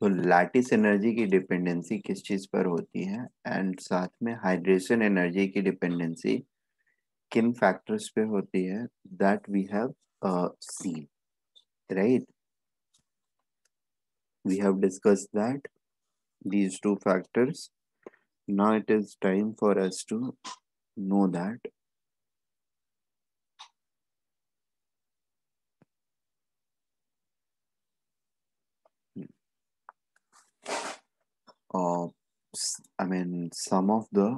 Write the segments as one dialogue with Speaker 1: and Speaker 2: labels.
Speaker 1: तो lattice energy की dependency किस चीज पर होती है, एंड साथ में हाइड्रेशन एनर्जी की डिपेंडेंसी किन फैक्टर्स पे होती है, that we have seen, right? We have discussed that these two factors. Now it is time for us to know that uh, some of the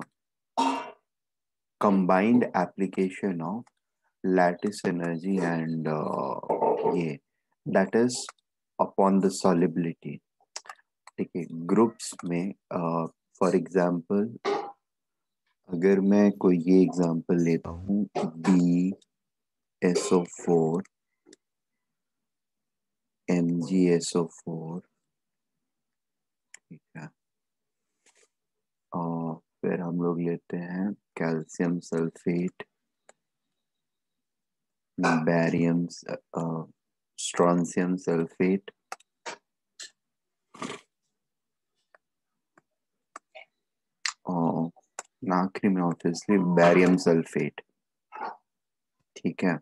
Speaker 1: combined application of lattice energy and ये that is upon the solubility. ठीक है, groups में for example अगर मैं कोई ये example लेता हूँ, BSO4 MgSO4, ठीक है, और फिर हम लोग लेते हैं calcium sulphate, barium, strontium sulphate, और आखिरी में ऑब्वियसली बैरियम सल्फेट। ठीक है,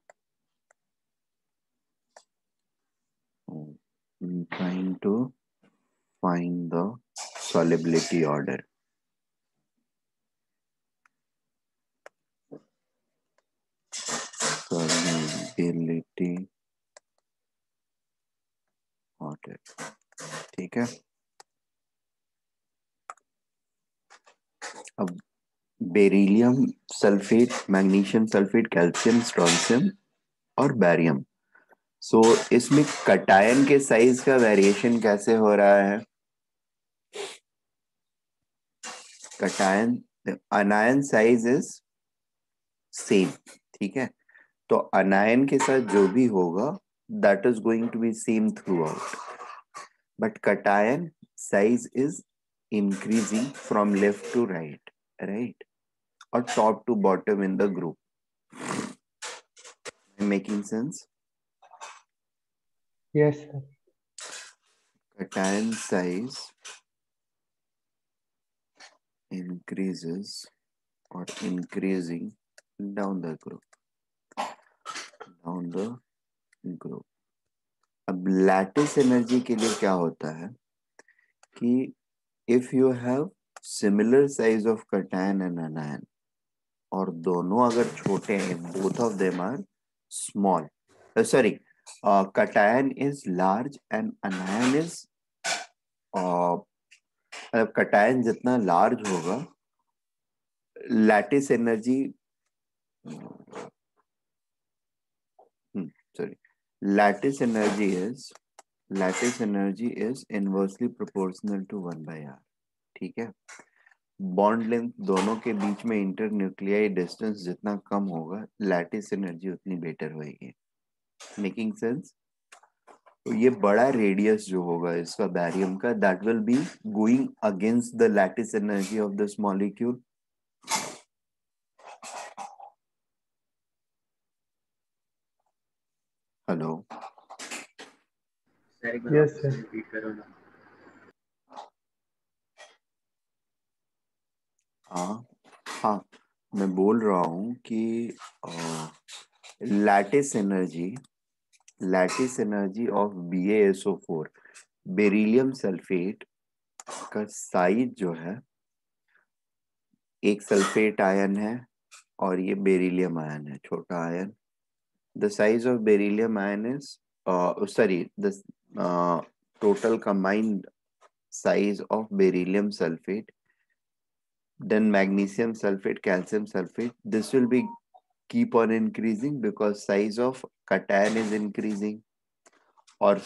Speaker 1: trying to find the solubility order. Solubility order, ठीक है। अब beryllium sulphate, magnesium sulphate, calcium, strontium और बैरियम। सो इसमें कटायन के साइज का वेरिएशन कैसे हो रहा है? Cation anion size is same, ठीक है, तो अनायन के साथ जो भी होगा that is going to be same throughout, but cation size is increasing from left to right, right, or top to bottom in the group. Am I making sense?
Speaker 2: Yes, sir.
Speaker 1: Cation size increases or increasing down the group. Down the group. अब lattice energy के लिए क्या होता है कि if you have similar size of cation and anion, और दोनों अगर छोटे हैं, both of them are small, sorry, cation is large and anion is मतलब cation जितना लार्ज होगा, lattice energy, sorry, lattice energy is inversely proportional to 1/r, ठीक है। बॉन्ड लेंथ दोनों के बीच में इंटरन्यूक्लियाई डिस्टेंस जितना कम होगा, लैटिस एनर्जी उतनी बेटर होगी। Making sense? तो ये बड़ा रेडियस जो होगा इसका बैरियम का, that will be going against the lattice energy of this molecule. Hello,
Speaker 2: Yes, sir.
Speaker 1: हाँ हाँ, मैं बोल रहा हूँ कि lattice energy of BaSO4 beryllium sulphate का साइज जो है, एक सल्फेट आयन है और ये बेरिलियम आयन है, छोटा ion. The size of beryllium ion is sorry the total combined size of beryllium sulfate, then magnesium sulfate, calcium sulfate, this will be keep on increasing because size of cation is increasing, or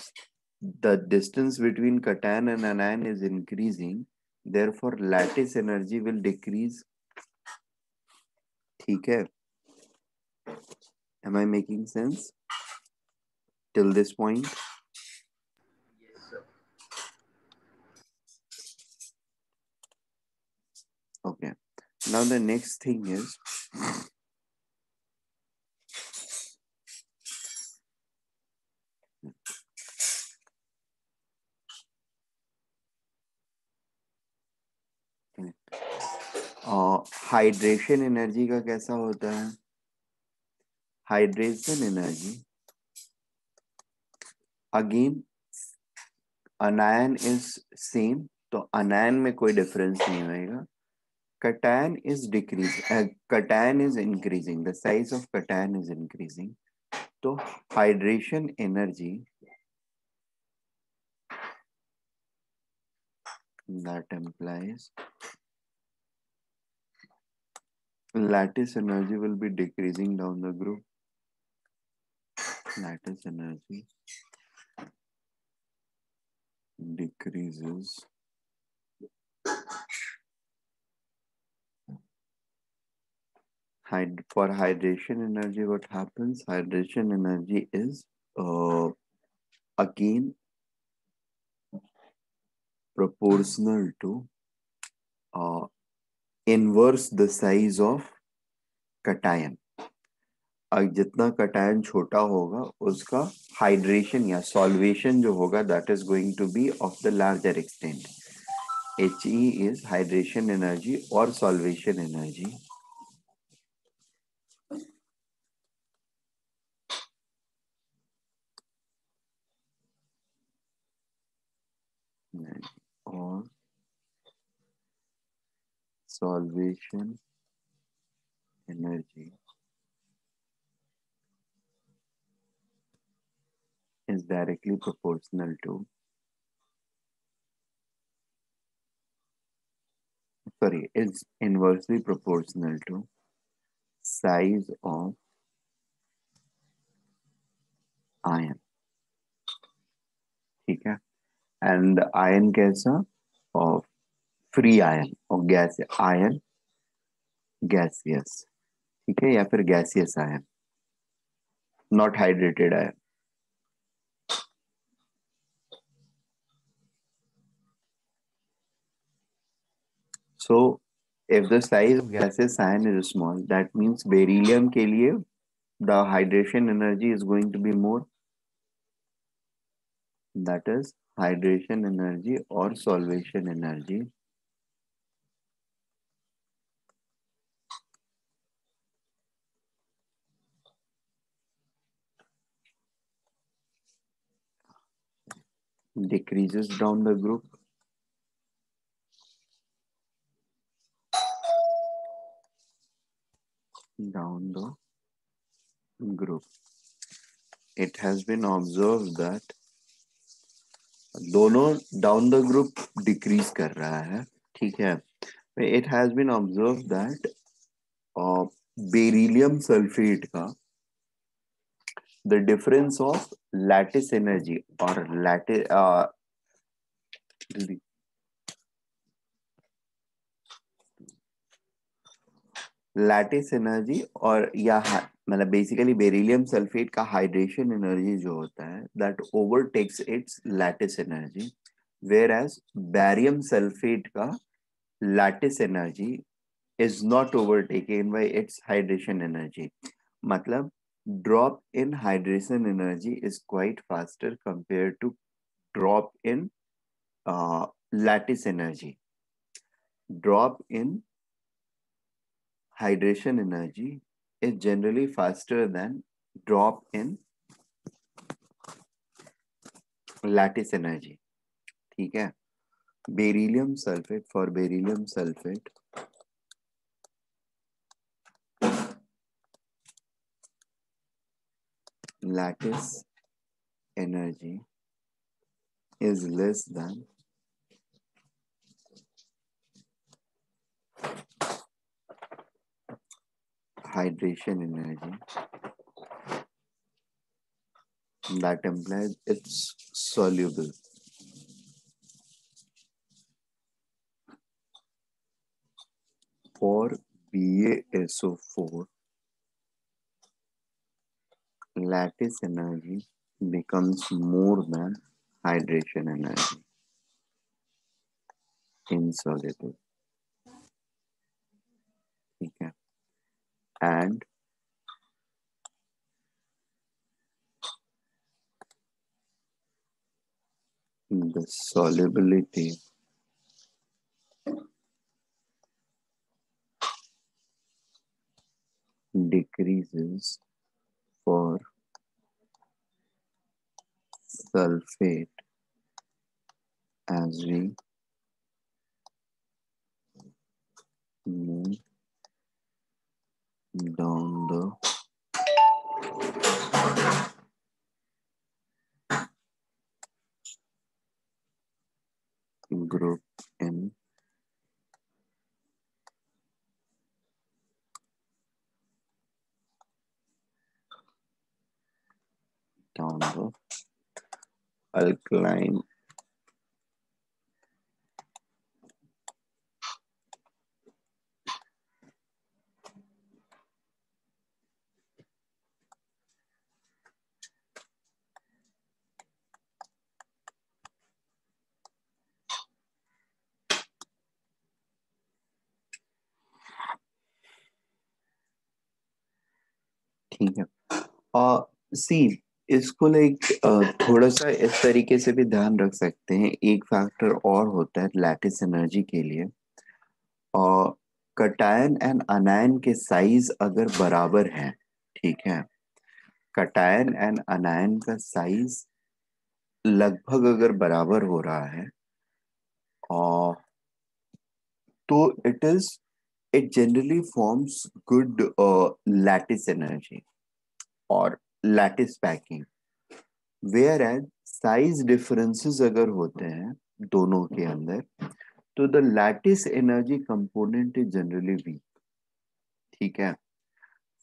Speaker 1: the distance between cation and anion is increasing, therefore lattice energy will decrease, ठीक है। Am I making sense till this point? Okay, now the next thing is hydration energy का कैसा होता है? Hydration energy again अनायन is same, तो अनायन में कोई difference नहीं होएगा. cation is decreasing, cation is increasing, the size of cation is increasing. तो hydration energy that implies lattice energy will be decreasing down the group. Lattice energy decreases for hydration energy. What happens? Hydration energy is again proportional to inverse the size of cation. जितना cation छोटा होगा उसका hydration या solvation जो होगा that is going to be of the larger extent. HE is hydration energy और solvation energy. और solvation energy is directly proportional to, is inversely proportional to size of ion. ठीक है. एंड आयन कैसा? और free ion और gas ion gaseous. ठीक है, या फिर gaseous ion, not hydrated ion. So if the size of gaseous ion is small, that means beryllium के लिए the hydration energy is going to be more. That is hydration energy or solvation energy decreases down the group. Down the group. It has been observed that दोनों down the group decrease कर रहा है. ठीक है. It has been observe that beryllium sulphate का the difference of lattice energy or lattice energy और या मतलब बेसिकली बेरिलियम सल्फेट का हाइड्रेशन एनर्जी जो होता है that overtakes its lattice energy, whereas barium sulphate का lattice energy is not overtaken by its hydration energy. मतलब drop in hydration energy is quite faster compared to drop in lattice energy. Drop in hydration energy is generally faster than drop in lattice energy. ठीक है. Beryllium sulfate, for beryllium sulfate lattice energy is less than hydration energy. That implies it's soluble. For BaSO4, lattice energy becomes more than hydration energy. Insoluble. ठीक है. And the solubility is for sulfate as we move down the group in down the alkaline ठीक है। सी इसको like थोड़ा सा इस तरीके से भी ध्यान रख सकते हैं। एक फैक्टर और होता है लैटिस एनर्जी के लिए, और कटायन एंड अनायन के साइज अगर बराबर हैं, ठीक है, कटायन एंड अनायन का साइज लगभग अगर बराबर हो रहा है, और तो it generally forms good lattice energy और lattice packing. Whereas size differences अगर होते हैं दोनों के अंदर, तो the lattice energy component is generally weak, ठीक है।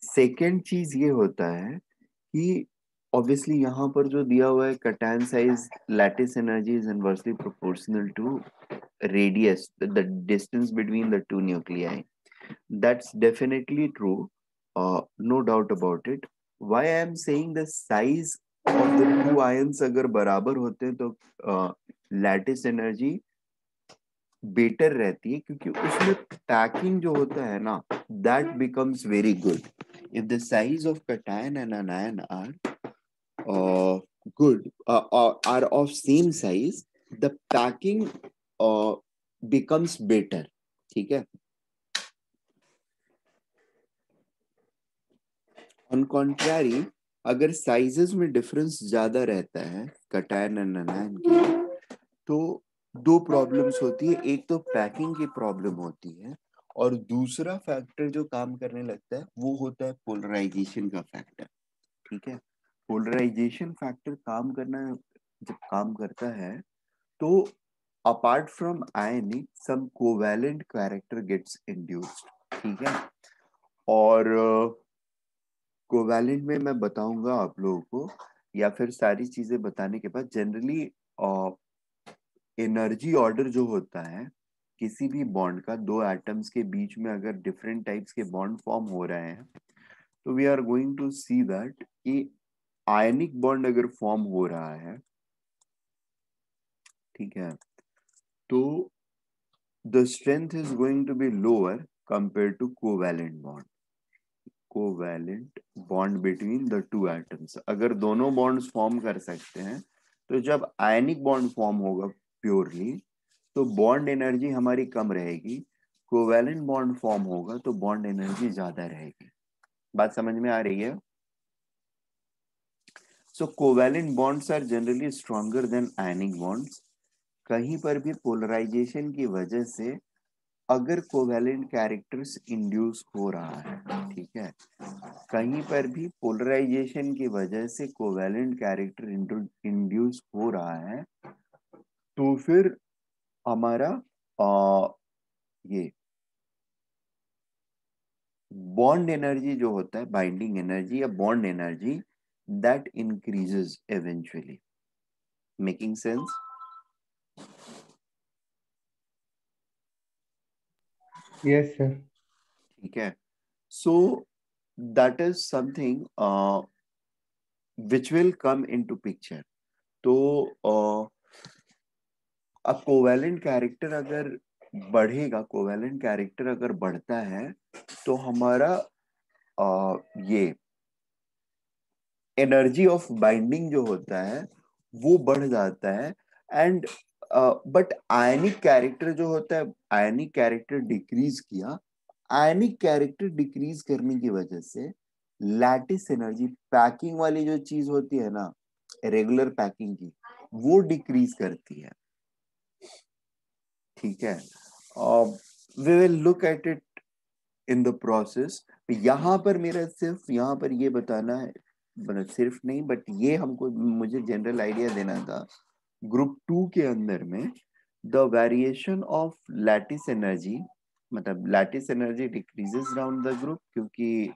Speaker 1: सेकेंड चीज ये होता है कि ऑब्वियसली यहाँ पर जो दिया हुआ है cation size lattice energy is inversely proportional to radius, the distance between the two nuclei. That's definitely true, no doubt about it. Why I am saying the size of the two ions अगर बराबर होते हैं तो lattice energy better रहती है, क्योंकि उसमें packing जो होता है ना, that becomes very good. If the size of cation and anion good, are of same size, the packing becomes better, ठीक है। ऑन कॉन्ट्रारी, अगर साइजेस में डिफरेंस ज्यादा रहता है कटायन एंड अनायन की, तो दो प्रॉब्लम्स होती है। एक तो पैकिंग की प्रॉब्लम होती है, और दूसरा फैक्टर जो काम करने लगता है वो होता है पोलराइजेशन का फैक्टर, ठीक है। पोलराइजेशन फैक्टर जब काम करता है, तो apart from ionic some covalent character gets induced, ठीक है। और कोवैलेंट में मैं बताऊंगा आप लोगों को, या फिर सारी चीजें बताने के बाद जनरली एनर्जी ऑर्डर जो होता है किसी भी बॉन्ड का, दो एटम्स के बीच में अगर डिफरेंट टाइप्स के बॉन्ड फॉर्म हो रहे हैं, तो we are going to see that कि आयनिक बॉन्ड अगर फॉर्म हो रहा है, ठीक है, तो the strength is going to be lower compared to covalent bond between the two atoms. अगर दोनों बॉन्ड्स फॉर्म कर सकते हैं, तो जब आयनिक बॉन्ड फॉर्म होगा प्योरली, तो बॉन्ड एनर्जी हमारी कम रहेगी। कोवैलेंट बॉन्ड फॉर्म होगा तो बॉन्ड एनर्जी ज्यादा रहेगी। बात समझ में आ रही है? So covalent bonds are generally stronger than ionic bonds. कहीं पर भी पोलराइजेशन की वजह से अगर कोवैलेंट कैरेक्टर्स इंड्यूस हो रहा है, ठीक है, कहीं पर भी पोलराइजेशन की वजह से कोवैलेंट कैरेक्टर इंड्यूस हो रहा है, तो फिर हमारा ये बॉन्ड एनर्जी जो होता है, बाइंडिंग एनर्जी या bond energy, that increases eventually. Making sense?
Speaker 2: Yes sir.
Speaker 1: ठीक है। So that is something which will come into picture. तो अब कोवैलेंट कैरेक्टर अगर बढ़ेगा, कोवैलेंट कैरेक्टर अगर बढ़ता है, तो हमारा ये एनर्जी ऑफ बाइंडिंग जो होता है वो बढ़ जाता है। एंड बट आयनिक कैरेक्टर जो होता है, आयनिक कैरेक्टर डिक्रीज किया, आयनिक कैरेक्टर डिक्रीज करने की वजह से लैटिस एनर्जी पैकिंग वाली जो चीज होती है ना, रेगुलर पैकिंग की, वो डिक्रीज करती है। ठीक है, we will look at it in the process. यहाँ पर मेरा सिर्फ यहाँ पर ये बताना है, मतलब सिर्फ नहीं बट ये हमको, मुझे जनरल आइडिया देना था ग्रुप 2 के अंदर में the variation of lattice energy, मतलब lattice energy decreases down the group क्योंकि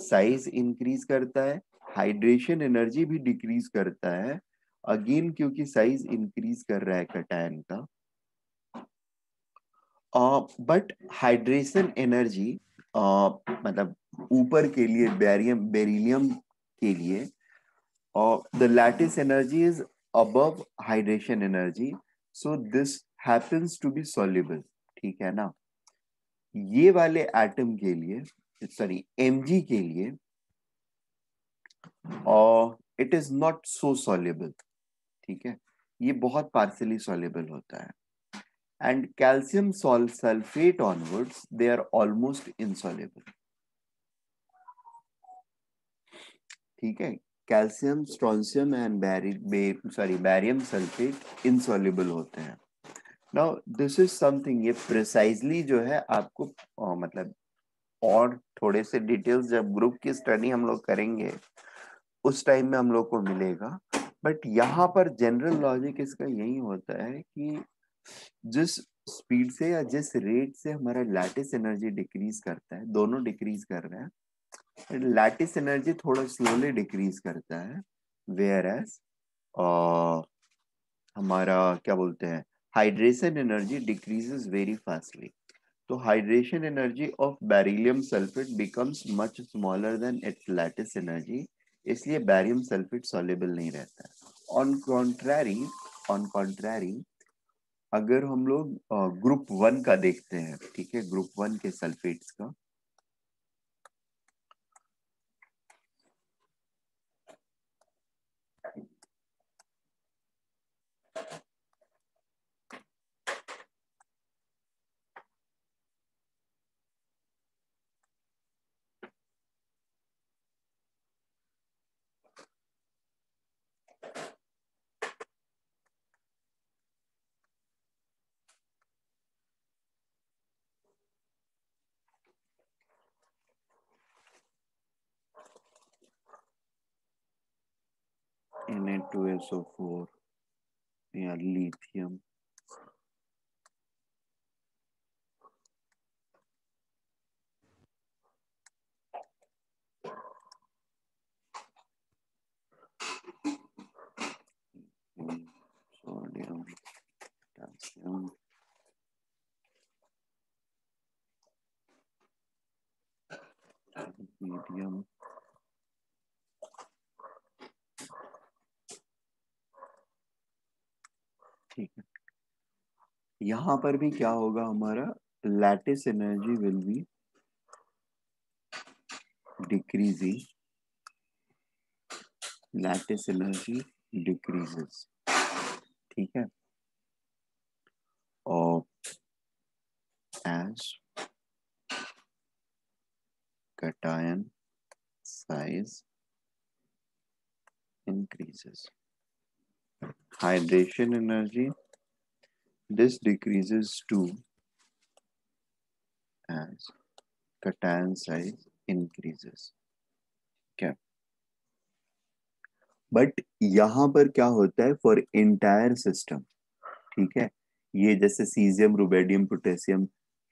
Speaker 1: साइज इंक्रीज करता है, हाइड्रेशन एनर्जी भी डिक्रीज करता है अगेन क्योंकि साइज इंक्रीज कर रहा है कैटायन का। बट हाइड्रेशन एनर्जी मतलब ऊपर के लिए बेरिलियम के लिए, और the lattice energy is above hydration energy, so this happens to be soluble. ठीक है ना, ये वाले एटम के लिए, सॉरी Mg के लिए, और it is not so soluble. ठीक है, ये बहुत पार्शियली सॉल्युबल होता है, and calcium sulfate onwards they are almost insoluble। ठीक है, calcium, strontium and barium sulphate insoluble होते हैं। नाउ दिस इज समथिंग, ये प्रिसाइजली जो है आपको मतलब और थोड़े से डिटेल्स जब ग्रुप की स्टडी हम लोग करेंगे उस टाइम में हम लोग को मिलेगा, बट यहाँ पर जनरल लॉजिक इसका यही होता है कि जिस स्पीड से या जिस रेट से हमारा लैटिस एनर्जी डिक्रीज करता है, दोनों डिक्रीज कर रहे हैं, लैटिस एनर्जी थोड़ा स्लोली डिक्रीज करता है, वेयर एज हमारा क्या बोलते हैं, hydration energy decreases very fastly. तो hydration energy of beryllium sulphate becomes much smaller than its lattice energy, इसलिए बैरियम सल्फेट सॉल्युबल नहीं रहता है। ऑन कॉन्ट्रैरी अगर हम लोग ग्रुप 1 का देखते हैं, ठीक है, ग्रुप 1 के सल्फेट्स का, Na2SO4 या लिथियम, सोडियम, पोटेशियम, मीडियम, ठीक है, यहाँ पर भी क्या होगा, हमारा lattice energy will be decreasing, lattice energy decreases. ठीक है, और as cation size increases, hydration energy, this decreases too as cation size increases। क्या, बट यहाँ पर क्या होता है फॉर इंटायर सिस्टम, ठीक है, ये जैसे caesium, rubidium, potassium,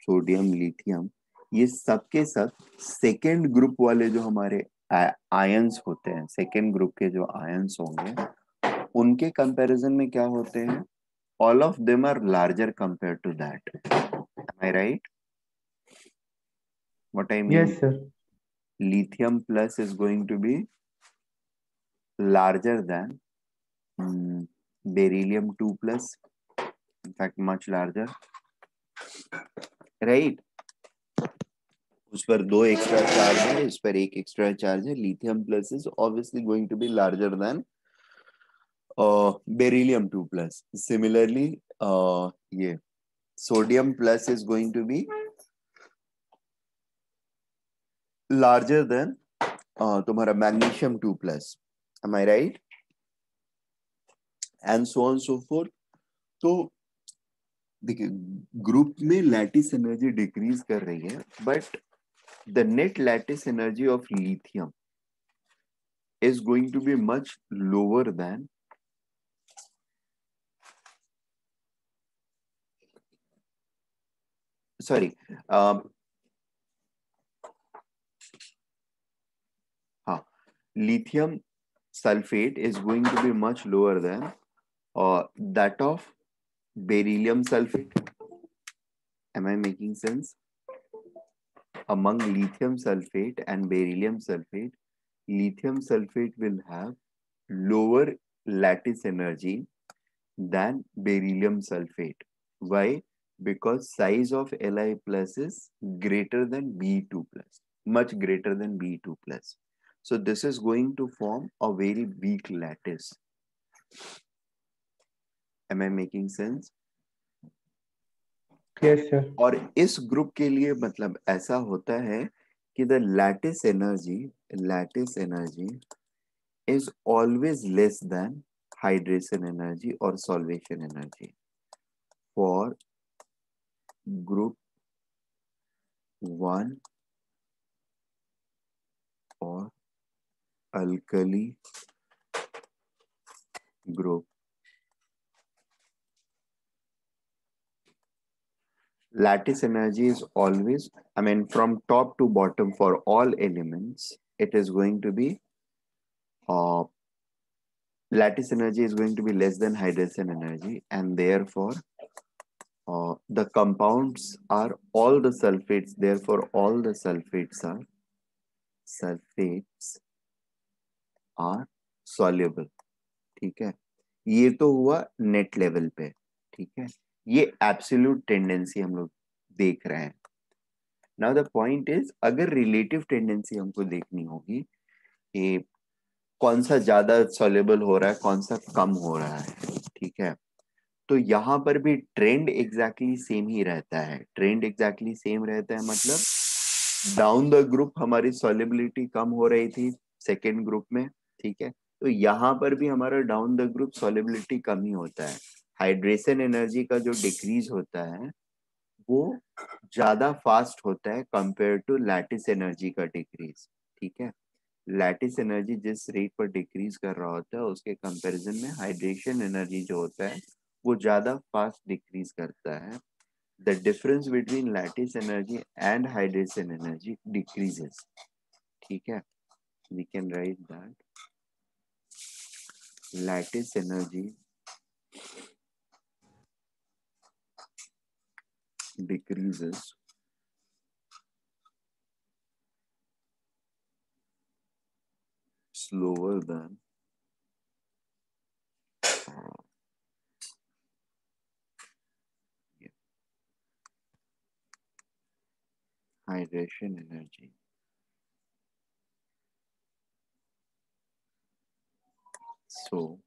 Speaker 1: sodium, lithium, ये सब के सब सेकेंड ग्रुप वाले जो हमारे आयंस होते हैं, सेकेंड ग्रुप के जो आयंस होंगे उनके कंपैरिजन में क्या होते हैं, all of them are larger compared to that। Am I right? What I mean,
Speaker 2: Yes, sir.
Speaker 1: lithium plus is going to be larger than beryllium 2 plus, in fact much larger, right? उस पर 2 extra charge है, इस पर 1 extra charge है, lithium plus is obviously going to be larger than beryllium 2 plus। Similarly, ये sodium plus is going to be larger than तुम्हारा magnesium 2+, am I right? And so on so fourth. तो देखिए group में lattice energy decrease कर रही है, but the net lattice energy of lithium is going to be much lower than sorry lithium sulfate is going to be much lower than that of beryllium sulfate. Am I making sense? Among lithium sulfate and beryllium sulfate, lithium sulfate will have lower lattice energy than beryllium sulfate. Why? Because size of Li plus is greater than B2 plus, much greater than B2 plus. So this is going to form a very weak lattice. Am I making sense?
Speaker 2: Yes, sir.
Speaker 1: और इस group के लिए मतलब ऐसा होता है कि the lattice energy is always less than hydration energy or solvation energy for group 1 or alkali group. Lattice energy is always, I mean, from top to bottom for all elements, it is going to be lattice energy is going to be less than hydration energy, and therefore the compounds are all the sulfates, therefore all the sulfates are soluble. ठीक है, ये तो हुआ net level पे. ठीक है, ये absolute tendency हम लोग देख रहे हैं. नाउ द पॉइंट इज, अगर रिलेटिव टेंडेंसी हमको देखनी होगी कि कौन सा ज्यादा सॉल्युबल हो रहा है, कौन सा कम हो रहा है. ठीक है, तो यहाँ पर भी ट्रेंड एग्जैक्टली सेम ही रहता है. ट्रेंड एग्जैक्टली सेम रहता है मतलब डाउन द ग्रुप हमारी सॉल्युबिलिटी कम हो रही थी सेकेंड ग्रुप में. ठीक है, तो यहाँ पर भी हमारा डाउन द ग्रुप सॉल्युबिलिटी कम ही होता है. हाइड्रेशन एनर्जी का जो डिक्रीज होता है वो ज्यादा फास्ट होता है कंपेयर टू लैटिस एनर्जी का डिक्रीज. ठीक है, लैटिस एनर्जी जिस रेट पर डिक्रीज कर रहा होता है उसके कंपैरिजन में हाइड्रेशन एनर्जी जो होता है वो ज्यादा फास्ट डिक्रीज करता है. The difference between lattice energy and hydration energy decreases. ठीक है, we can write that lattice energy decreases slower than hydration energy. So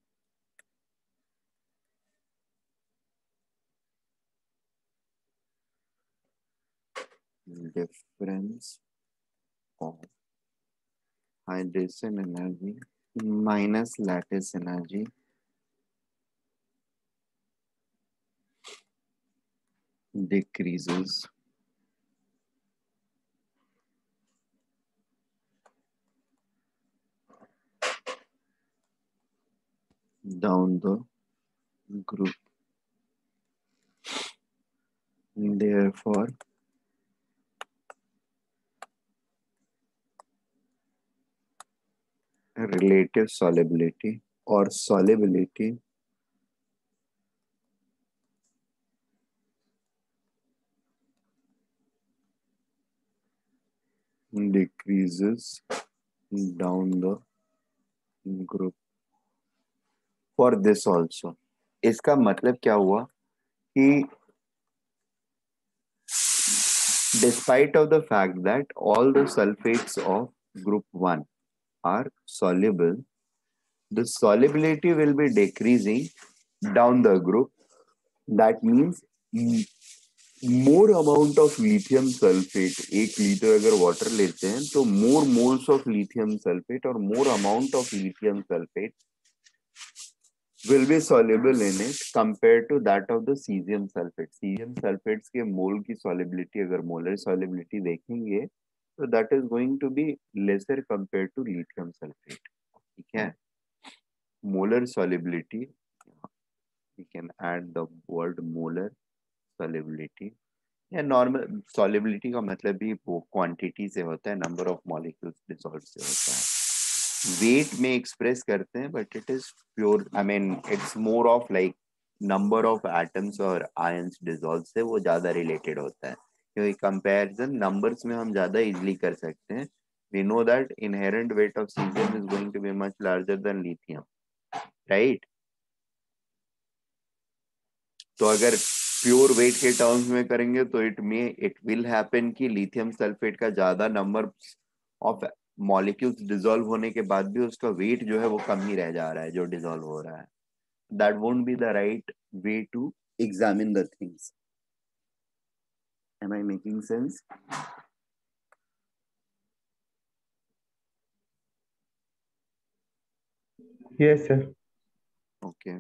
Speaker 1: difference of hydration energy minus lattice energy decreases down the group. Therefore, relative solubility or solubility decreases down the group. For this also, इसका मतलब क्या हुआ कि despite of the fact that all the sulfates of group 1 are soluble, the solubility will be decreasing down the group. That means more amount of lithium sulphate, 1 litre अगर water लेते हैं तो मोर moles of lithium sulphate और more amount of lithium sulphate will be soluble in it compared to that of the cesium sulfate. Cesium sulfates के मोल की solubility अगर molar solubility देखेंगे तो that is going to be lesser compared to lithium sulfate. ठीक है, molar solubility, we can add the word molar solubility या normal solubility का मतलब भी वो क्वांटिटी से होता है, नंबर ऑफ मॉलिक्यूल्स डिसॉल्व से होता है. वेट में एक्सप्रेस करते हैं but it is pure, I mean it's more of like number of atoms और आयंस डिसॉल्व से वो ज्यादा रिलेटेड होता है, क्योंकि कंपैरिजन नंबर्स में हम ज्यादा इजीली कर सकते हैं. We know that inherent weight of caesium is going to be much larger than lithium, right. तो अगर प्योर वेट के टर्म्स में करेंगे तो इट विल हैपन कि लिथियम सल्फेट का ज्यादा नंबर ऑफ मॉलिक्यूल्स डिसॉल्व होने के बाद भी उसका वेट जो है वो कम ही रह जा रहा है जो डिसॉल्व हो रहा है. That won't be the right way to examine the things. Am I making sense?
Speaker 2: Yes, sir.
Speaker 1: Okay.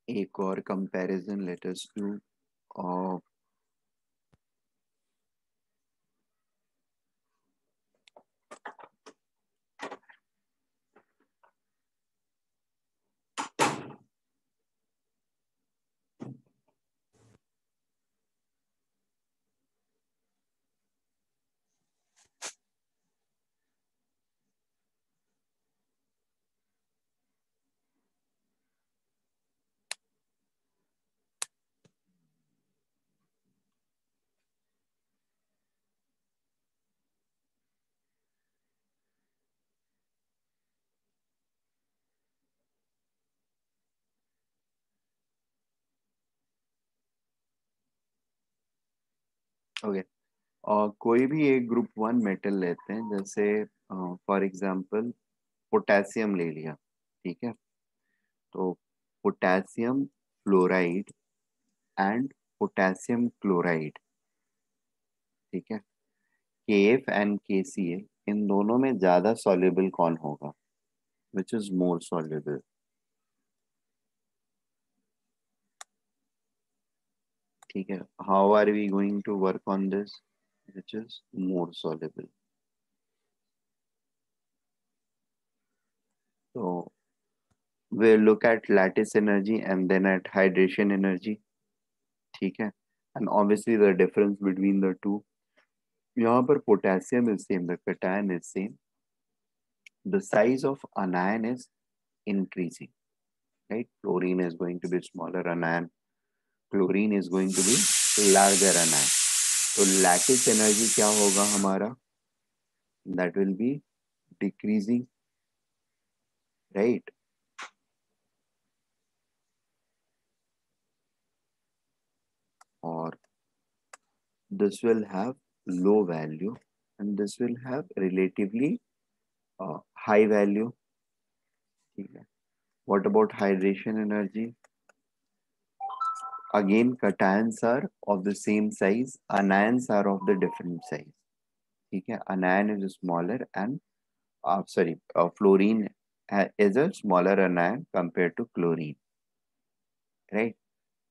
Speaker 1: एक और comparison let us do. Okay. कोई भी एक ग्रुप 1 मेटल लेते हैं, जैसे फॉर एग्जांपल पोटेशियम ले लिया. ठीक है, तो potassium fluoride and potassium chloride. ठीक है, KF एंड KCl, इन दोनों में ज्यादा सॉल्युबल कौन होगा? Which is more soluble? ठीक है, how are we going to work on this? Which is more soluble? तो we'll look at lattice energy and then at hydration energy. ठीक है, and obviously the difference between the two. यहाँ पर potassium is same, the cation is same, the size of anion is increasing, right? Fluorine is going to be smaller anion, chlorine is going to be larger anion. तो lattice energy क्या होगा हमारा? That will be decreasing, right? और this will have low value and this will have relatively high value. ठीक है. What about hydration energy? Again, cations are of the same size, anions are of the different size. ठीक है, anion is smaller and fluorine is a smaller anion compared to chlorine, right?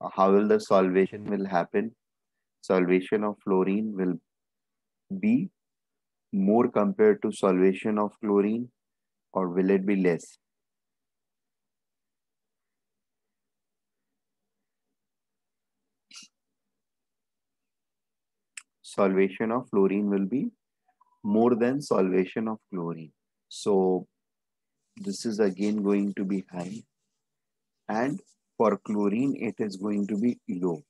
Speaker 1: How will the solvation will happen? Solvation of fluorine will be more compared to solvation of chlorine, or will it be less? Solvation of fluorine will be more than solvation of chlorine. So this is again going to be high, and for chlorine it is going to be low,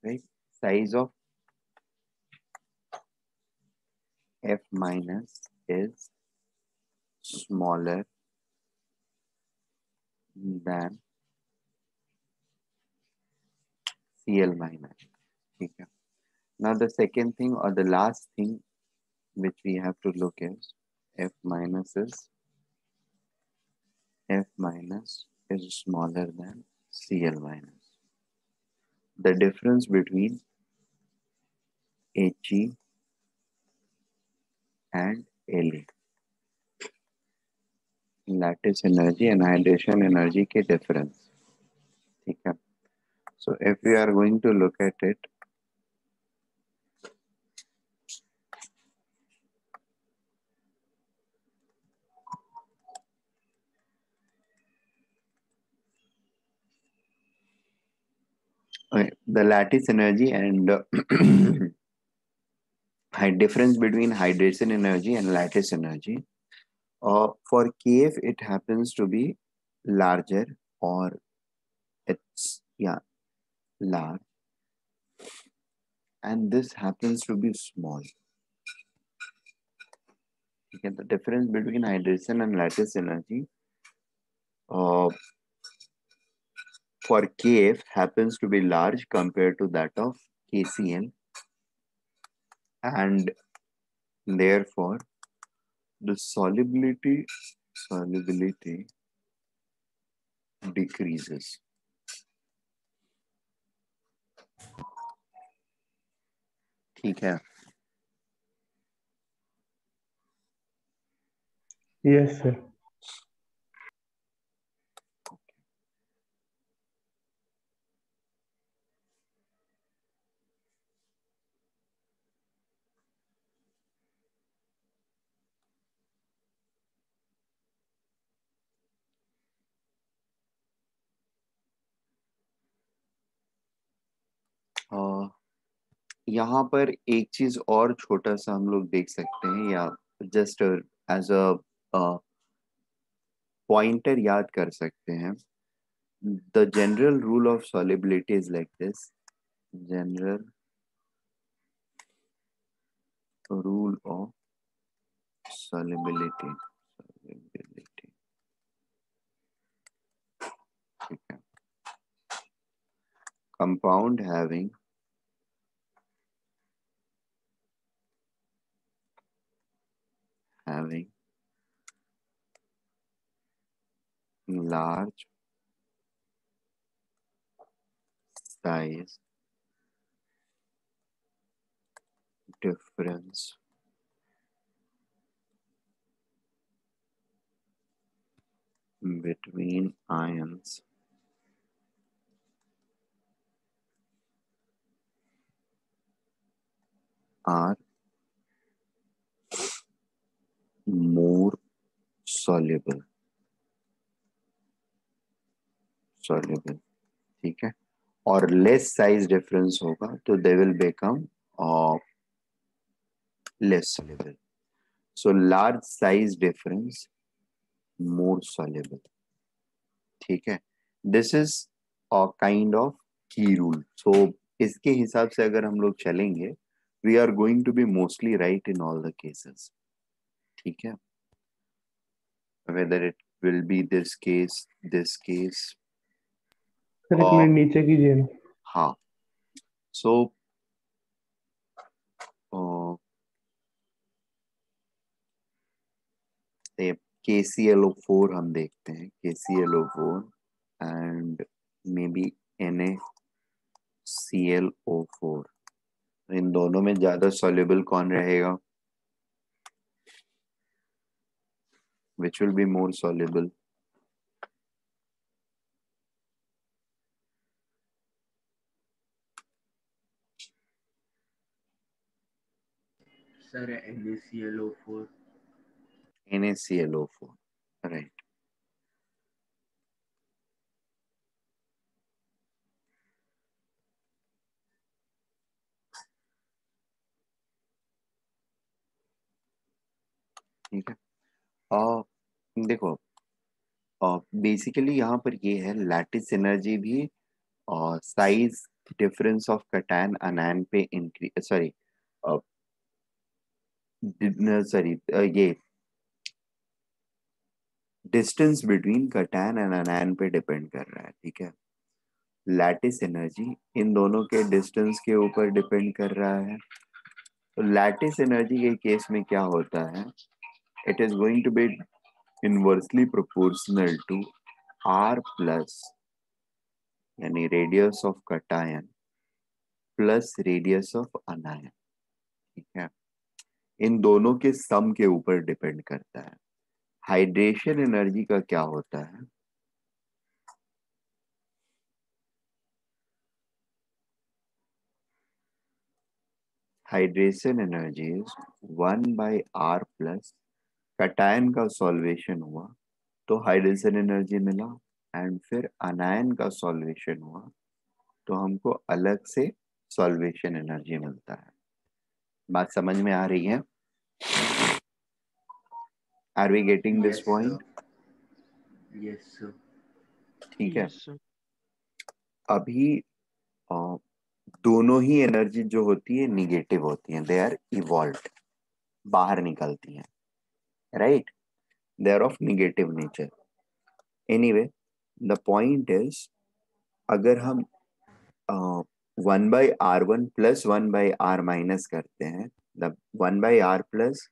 Speaker 1: right? Size of F minus is smaller than Cl minus. Okay. Now the second thing or the last thing which we have to look is F minus is F minus is smaller than Cl minus. The difference between He and La, lattice energy and hydration energy के difference, ठीक है. So if we are going to look at it, the lattice energy and difference between hydration energy and lattice energy. For Kf, it happens to be larger, or it's large, and this happens to be small. Okay, the difference between hydration and lattice energy for Kf happens to be large compared to that of KCl, and therefore the solubility decreases. ठीक है.
Speaker 2: Yes, sir.
Speaker 1: यहाँ पर एक चीज और छोटा सा हम लोग देख सकते हैं, या जस्ट एज अ पॉइंटर याद कर सकते हैं. The general rule of solubility is like this. General rule of solubility. ठीक है. Compound having large size difference between ions are more soluble. ठीक है. और लेस साइज डिफरेंस होगा तो they will become less soluble. So large size difference more soluble. ठीक है. This is a kind of key rule. So इसके हिसाब से अगर हम लोग चलेंगे, we are going to be mostly right in all the cases. ठीक है. Whether it will be this case,
Speaker 2: sir एक मिनट नीचे कीजिए ना.
Speaker 1: हाँ. So KClO4 हम देखते हैं, KClO4 and maybe NaClO4. इन दोनों में ज्यादा soluble कौन रहेगा? Which will be more soluble?
Speaker 3: Sir, NaClO4.
Speaker 1: NaClO4, right. ठीक है. देखो, बेसिकली यहाँ पर ये है, लैटिस एनर्जी भी साइज डिफरेंस ऑफ कटायन अनायन पे इंक्रीज, सॉरी ये डिस्टेंस बिटवीन कटायन एंड अनायन पे डिपेंड कर रहा है. ठीक है. लैटिस एनर्जी इन दोनों के डिस्टेंस के ऊपर डिपेंड कर रहा है. तो लैटिस एनर्जी के केस में क्या होता है, it is going to be inversely proportional to R plus यानी radius of cation plus radius of anion. ठीक है, इन दोनों के सम के ऊपर डिपेंड करता है। हाइड्रेशन एनर्जी का क्या होता है? Hydration energy is 1/r plus cation का सॉल्वेशन हुआ तो हाइड्रेशन एनर्जी मिला, एंड फिर अनायन का सॉल्वेशन हुआ तो हमको अलग से सॉल्वेशन एनर्जी मिलता है। बात समझ में आ रही है? Are we getting this
Speaker 3: Yes,
Speaker 1: point?
Speaker 3: sir. Yes, sir.
Speaker 1: ठीक है,
Speaker 4: Yes, sir.
Speaker 1: अभी अ, दोनों ही एनर्जी जो होती है निगेटिव होती है, दे आर इवॉल्व, बाहर निकलती हैं, right? They are of negative nature. Anyway, the point is, अगर हम 1/r1 प्लस 1/r माइनस करते हैं, मतलब 1/r प्लस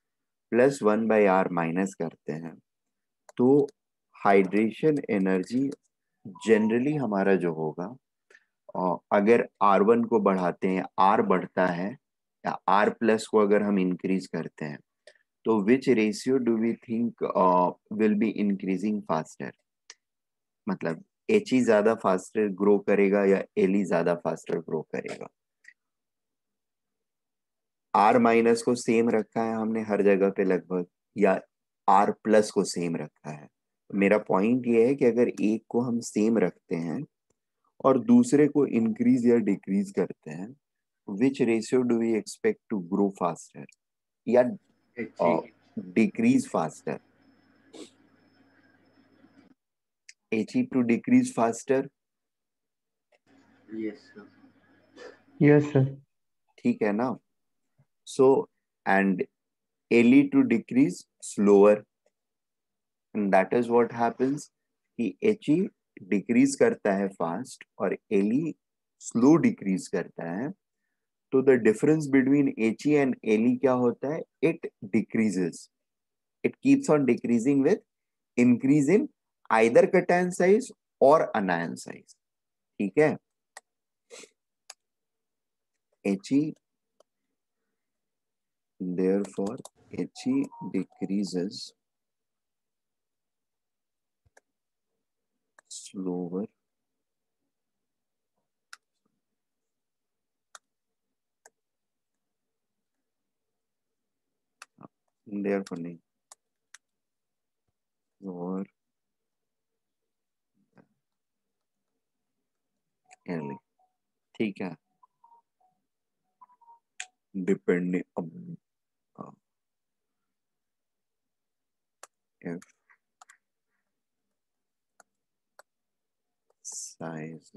Speaker 1: 1/r माइनस करते हैं, तो हाइड्रेशन एनर्जी जनरली हमारा जो होगा, अगर R1 को बढ़ाते हैं, R बढ़ता है, या R प्लस को अगर हम इंक्रीज करते हैं, तो which ratio do we think will be increasing faster? मतलब He ज्यादा फास्टर ग्रो करेगा या Le ज्यादा फास्टर ग्रो करेगा? R माइनस को सेम रखा है हमने हर जगह पे लगभग, या R प्लस को सेम रखा है? मेरा पॉइंट ये है कि अगर एक को हम सेम रखते हैं और दूसरे को इंक्रीज या डिक्रीज करते हैं, which ratio do we expect to grow faster या
Speaker 3: He.
Speaker 1: Decrease faster? He to decrease faster,
Speaker 3: Yes, sir.
Speaker 2: Yes, sir.
Speaker 1: ठीक है ना? So and Le to decrease slower, and that is what happens कि He decrease करता है fast और Le slow decrease करता है, तो the difference between He and Le क्या होता है? It decreases, it keeps on decreasing with increase in either cation size or anion size। ठीक है, He, therefore He decreases slower therefore नहीं, और early। ठीक है, depending if size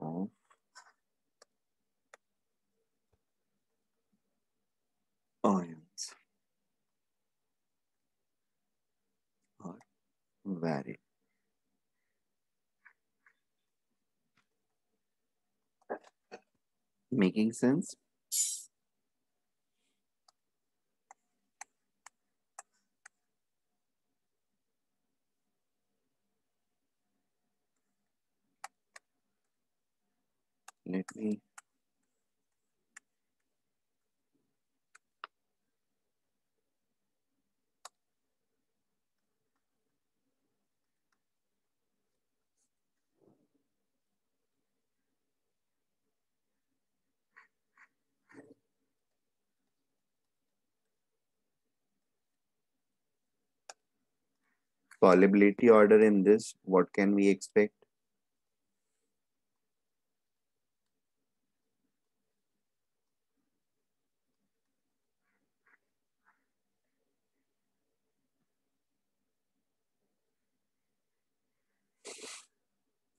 Speaker 1: of ions are varied। Making sense? Let me solubility order in this, what can we expect?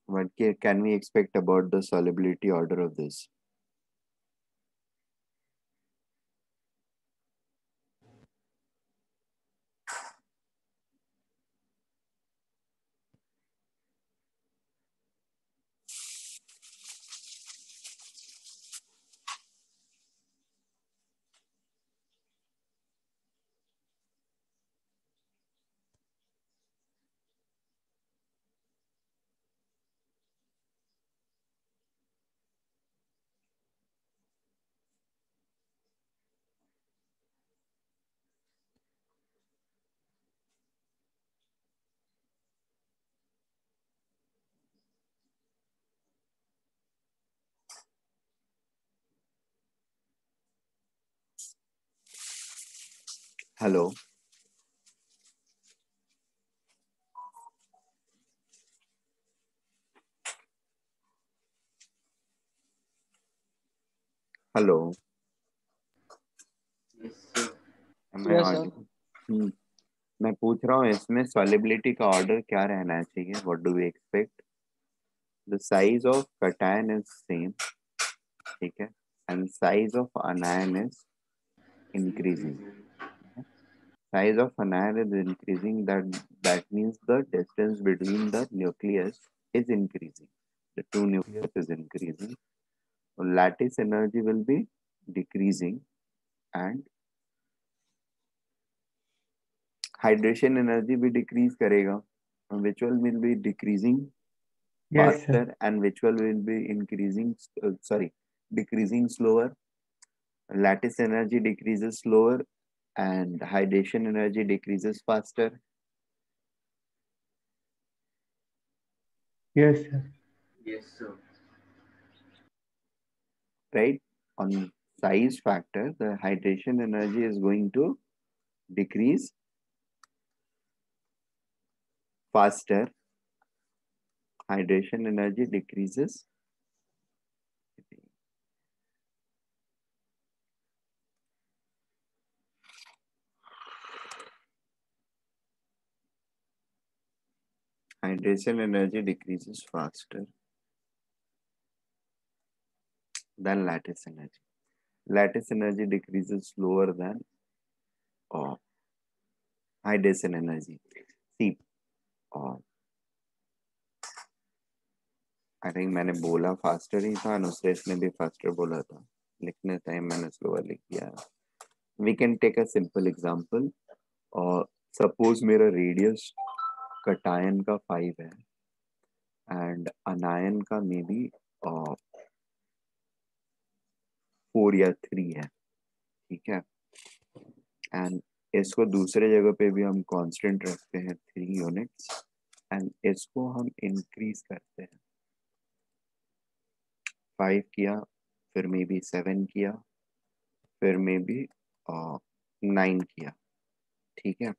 Speaker 1: What can we expect about the solubility order of this? Hello, hello,
Speaker 3: Yes, sir.
Speaker 1: मैं
Speaker 4: Yes, sir.
Speaker 1: Audible? मैं पूछ रहा हूँ इसमें solubility का order क्या रहना चाहिए? What do we expect? The size of cation is same, ठीक है, and size of anion is increasing. Size of anion is increasing, that means the distance between the nucleus is increasing. The two nucleus is increasing. Lattice energy will be decreasing and hydration energy भी decrease करेगा. Which one will be decreasing
Speaker 2: Yes,
Speaker 1: faster
Speaker 2: sir.
Speaker 1: and which one will be increasing, decreasing slower? Lattice energy decreases slower and hydration energy decreases faster.
Speaker 2: Yes, sir.
Speaker 3: Yes, sir.
Speaker 1: Right? On size factor, the hydration energy is going to decrease faster. Hydration energy decreases faster than lattice energy. Lattice energy decreases slower than hydration energy. See, I think मैंने बोला faster ही था, नुसरत ने भी faster बोला था. लिखने time मैंने slower लिख दिया. We can take a simple example. Suppose मेरा रेडियस कटायन का 5 है एंड अनायन का मे बी 4 या 3 है, ठीक है, एंड इसको दूसरे जगह पे भी हम कांस्टेंट रखते हैं 3 यूनिट्स एंड इसको हम इंक्रीज करते हैं. 5 किया, फिर मे बी 7 किया, फिर मे बी 9 किया, ठीक है.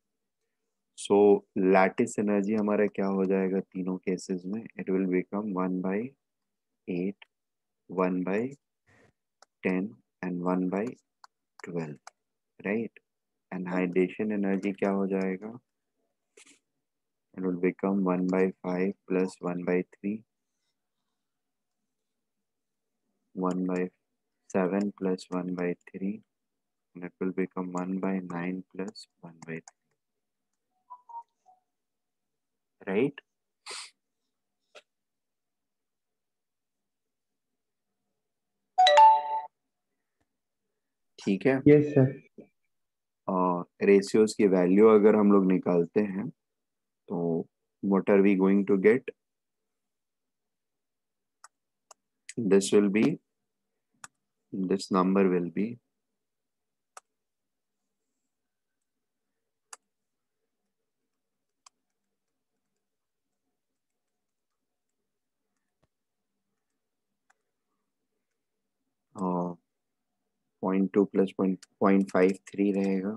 Speaker 1: सो लैटिस एनर्जी हमारा क्या हो जाएगा तीनों केसेस में? It will become 1/8, 1/10 and 1/12, right? And hydration energy क्या हो जाएगा? It will become 1/5 plus 1/3, 1/7 plus 1/3, and it will become 1/9 plus 1/3, right? ठीक है.
Speaker 2: Yes, sir.
Speaker 1: रेशियोज की वैल्यू अगर हम लोग निकालते हैं तो what are we going to get? This number will be 0.2 plus 0.53 रहेगा.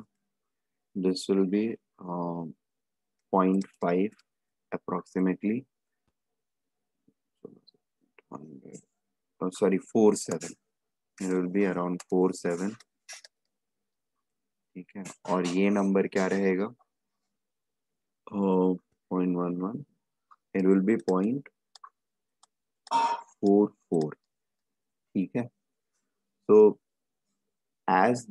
Speaker 1: This will be 0.5 approximately. 47. It will be around 47, ठीक है. और ये नंबर क्या रहेगा? 0.11. It will be 0.44, ठीक है. So as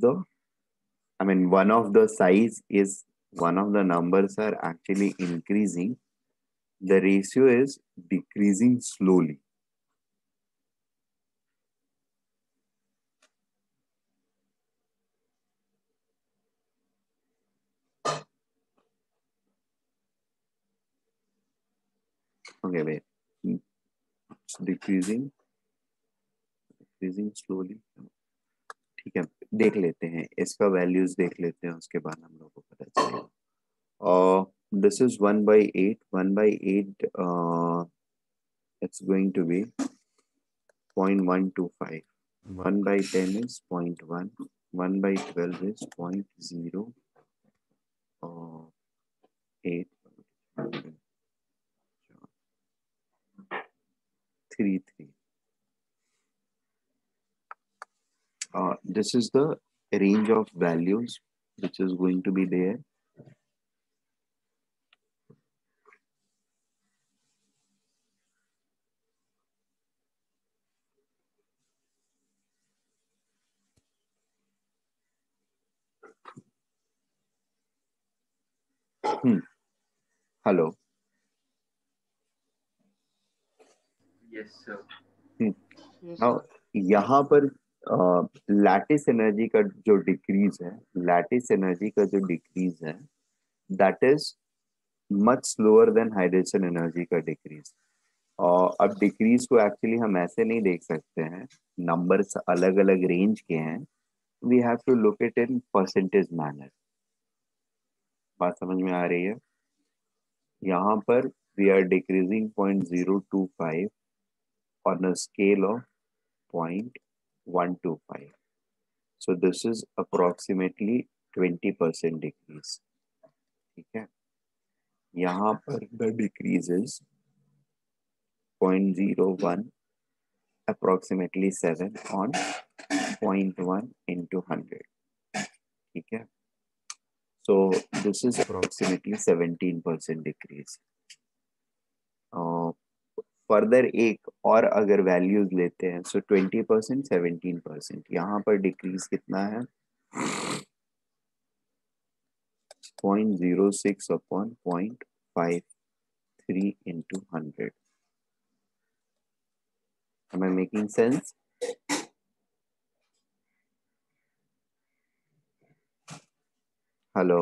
Speaker 1: one of the size is, one of the numbers are actually increasing, the ratio is decreasing slowly. Okay, wait. It's decreasing slowly. ठीक है, देख लेते हैं इसका वैल्यूज देख लेते हैं, उसके बाद हम लोग को पता चलेगा. This is 1/8. 1/8 it's going to be 0.125. 1/10 is 0.1. 1/12 is 0.0. 8 3 3. This is the range of values which is going to be there. Hello.
Speaker 3: Yes, sir.
Speaker 2: Yes,
Speaker 1: Now
Speaker 2: sir.
Speaker 1: यहाँ पर लैटिस एनर्जी का जो डिक्रीज है, लैटिस एनर्जी का जो decrease है, that is much slower then hydration energy का decrease. और अब डिक्रीज को एक्चुअली हम ऐसे नहीं देख सकते हैं, नंबर्स अलग अलग रेंज के हैं. We have to look it in percentage manner. बात समझ में आ रही है? यहाँ पर we are decreasing 0.025 on a scale of 0.125. So this is approximately 20% decrease. ठीक है. यहाँ पर the decrease is 0.01, approximately 7 on 0.1 into 100. ठीक है. So this is approximately 17% decrease. Further एक और अगर वैल्यूज लेते हैं, सो 20%, 17%. यहाँ पर डिक्रीज कितना है? 0.06 upon 0.53 into 100. Am I making sense? Hello.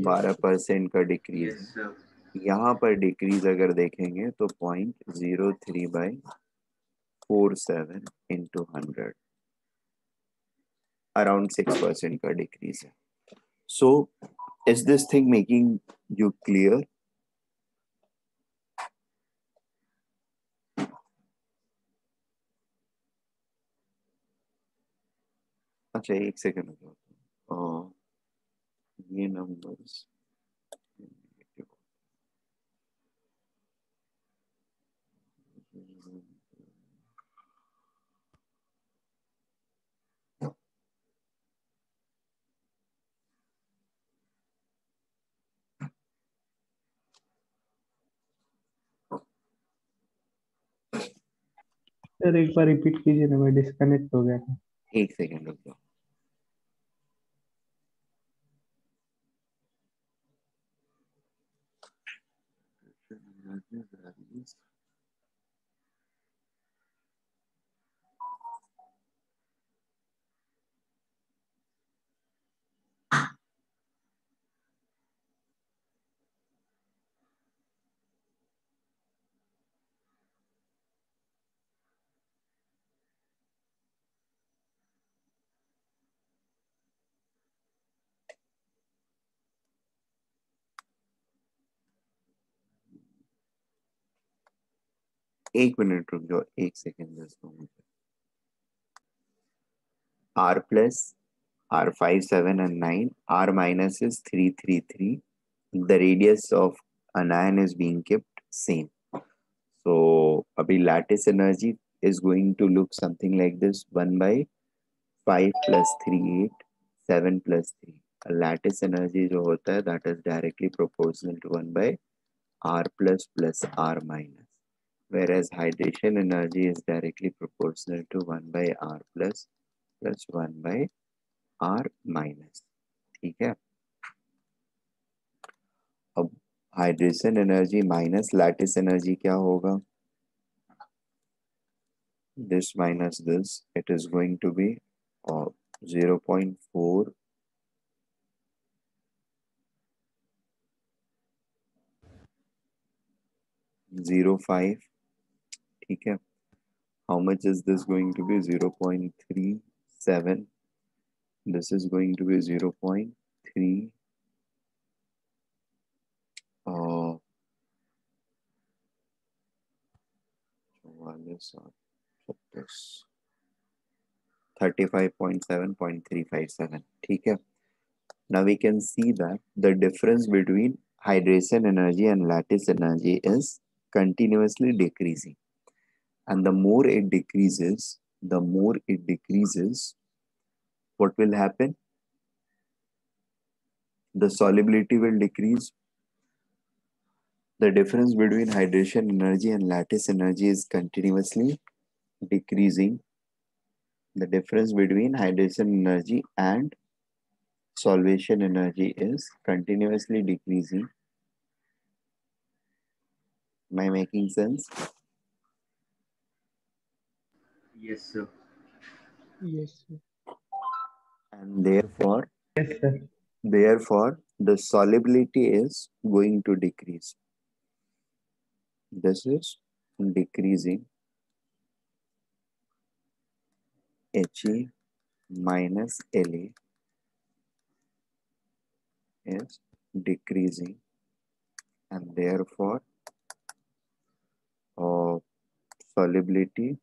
Speaker 1: 12% का डिक्रीज
Speaker 3: Yes,
Speaker 1: है.
Speaker 3: sir.
Speaker 1: यहाँ पर डिक्रीज अगर देखेंगे तो 0.03/47 into 100, अराउंड 6% का डिक्रीज है. So is this thing making you clear? अच्छा, एक सेकंड. ये नंबर्स
Speaker 2: सर एक बार रिपीट कीजिए ना, मैं डिस्कनेक्ट हो गया था.
Speaker 1: एक सेकंड रुक जाओ. एक मिनट रुक जाओ, एक सेकंड दोस्तों. मुझे r plus r 5 7 and 9, r minus is 3 3 3. The radius of an ion is being kept same. So अभी lattice energy is going to look something like this: 1 by 5 plus 3 8, 7 plus 3. Lattice energy जो होता है, that is directly proportional to 1 by r plus r minus, whereas hydration energy is directly proportional to 1 by r plus 1 by r minus. ठीक है. अब hydration energy minus lattice energy क्या होगा? this minus this, it is going to be 0.405. ठीक है. how much is this going to be? 0.37. this is going to be 0.3 uh, 35.7.357. ठीक है. Now we can see that the difference between hydration energy and lattice energy is continuously decreasing. And the more it decreases, what will happen? The solubility will decrease. The difference between hydration energy and lattice energy is continuously decreasing. The difference between hydration energy and solvation energy is continuously decreasing. Am I making sense?
Speaker 3: Yes, sir.
Speaker 2: Yes, sir.
Speaker 1: And therefore,
Speaker 2: Yes, sir.
Speaker 1: the solubility is going to decrease. This is decreasing. He minus La is decreasing, and therefore solubility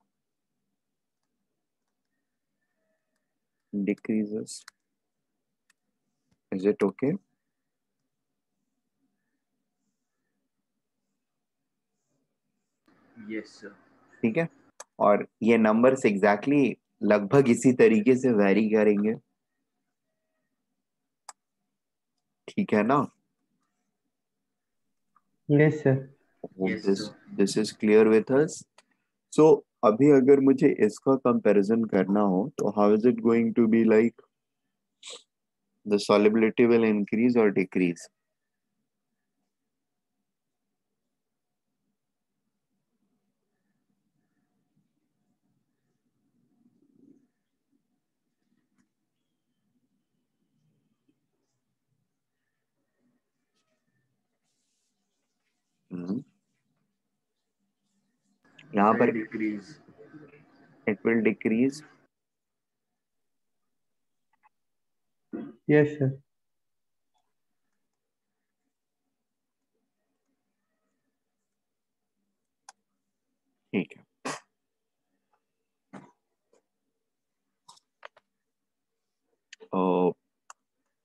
Speaker 1: decreases. Is it okay?
Speaker 3: Yes, sir.
Speaker 1: ठीक है, और ये numbers exactly लगभग इसी तरीके से vary करेंगे. ठीक है ना?
Speaker 2: Yes, sir.
Speaker 1: Hope
Speaker 3: Yes, sir.
Speaker 1: this is clear with us. So अभी अगर मुझे इसका कंपैरिजन करना हो तो how is it going to be like? The solubility will increase or decrease? यहाँ
Speaker 3: Sir,
Speaker 1: पर
Speaker 3: decrease.
Speaker 1: it will decrease.
Speaker 2: Yes, sir.
Speaker 1: ठीक है.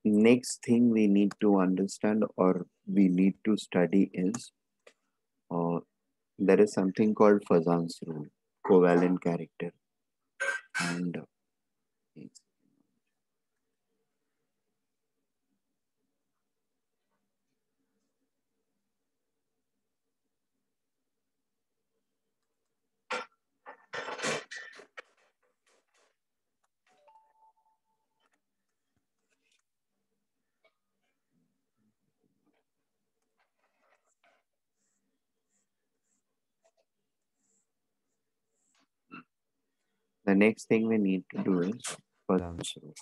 Speaker 1: Next thing we need to understand or we need to study is there is something called Fazan's rule, covalent character, and the next thing we need to do is Fazan's rule.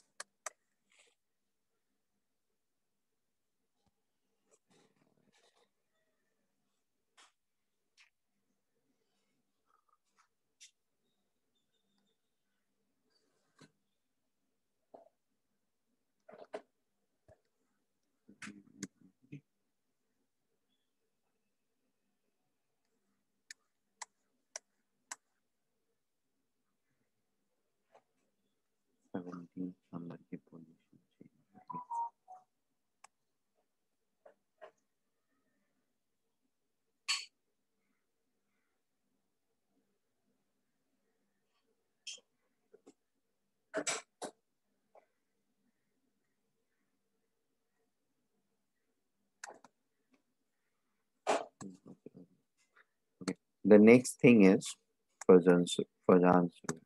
Speaker 1: Number की position okay. The next thing is Fazan's rule.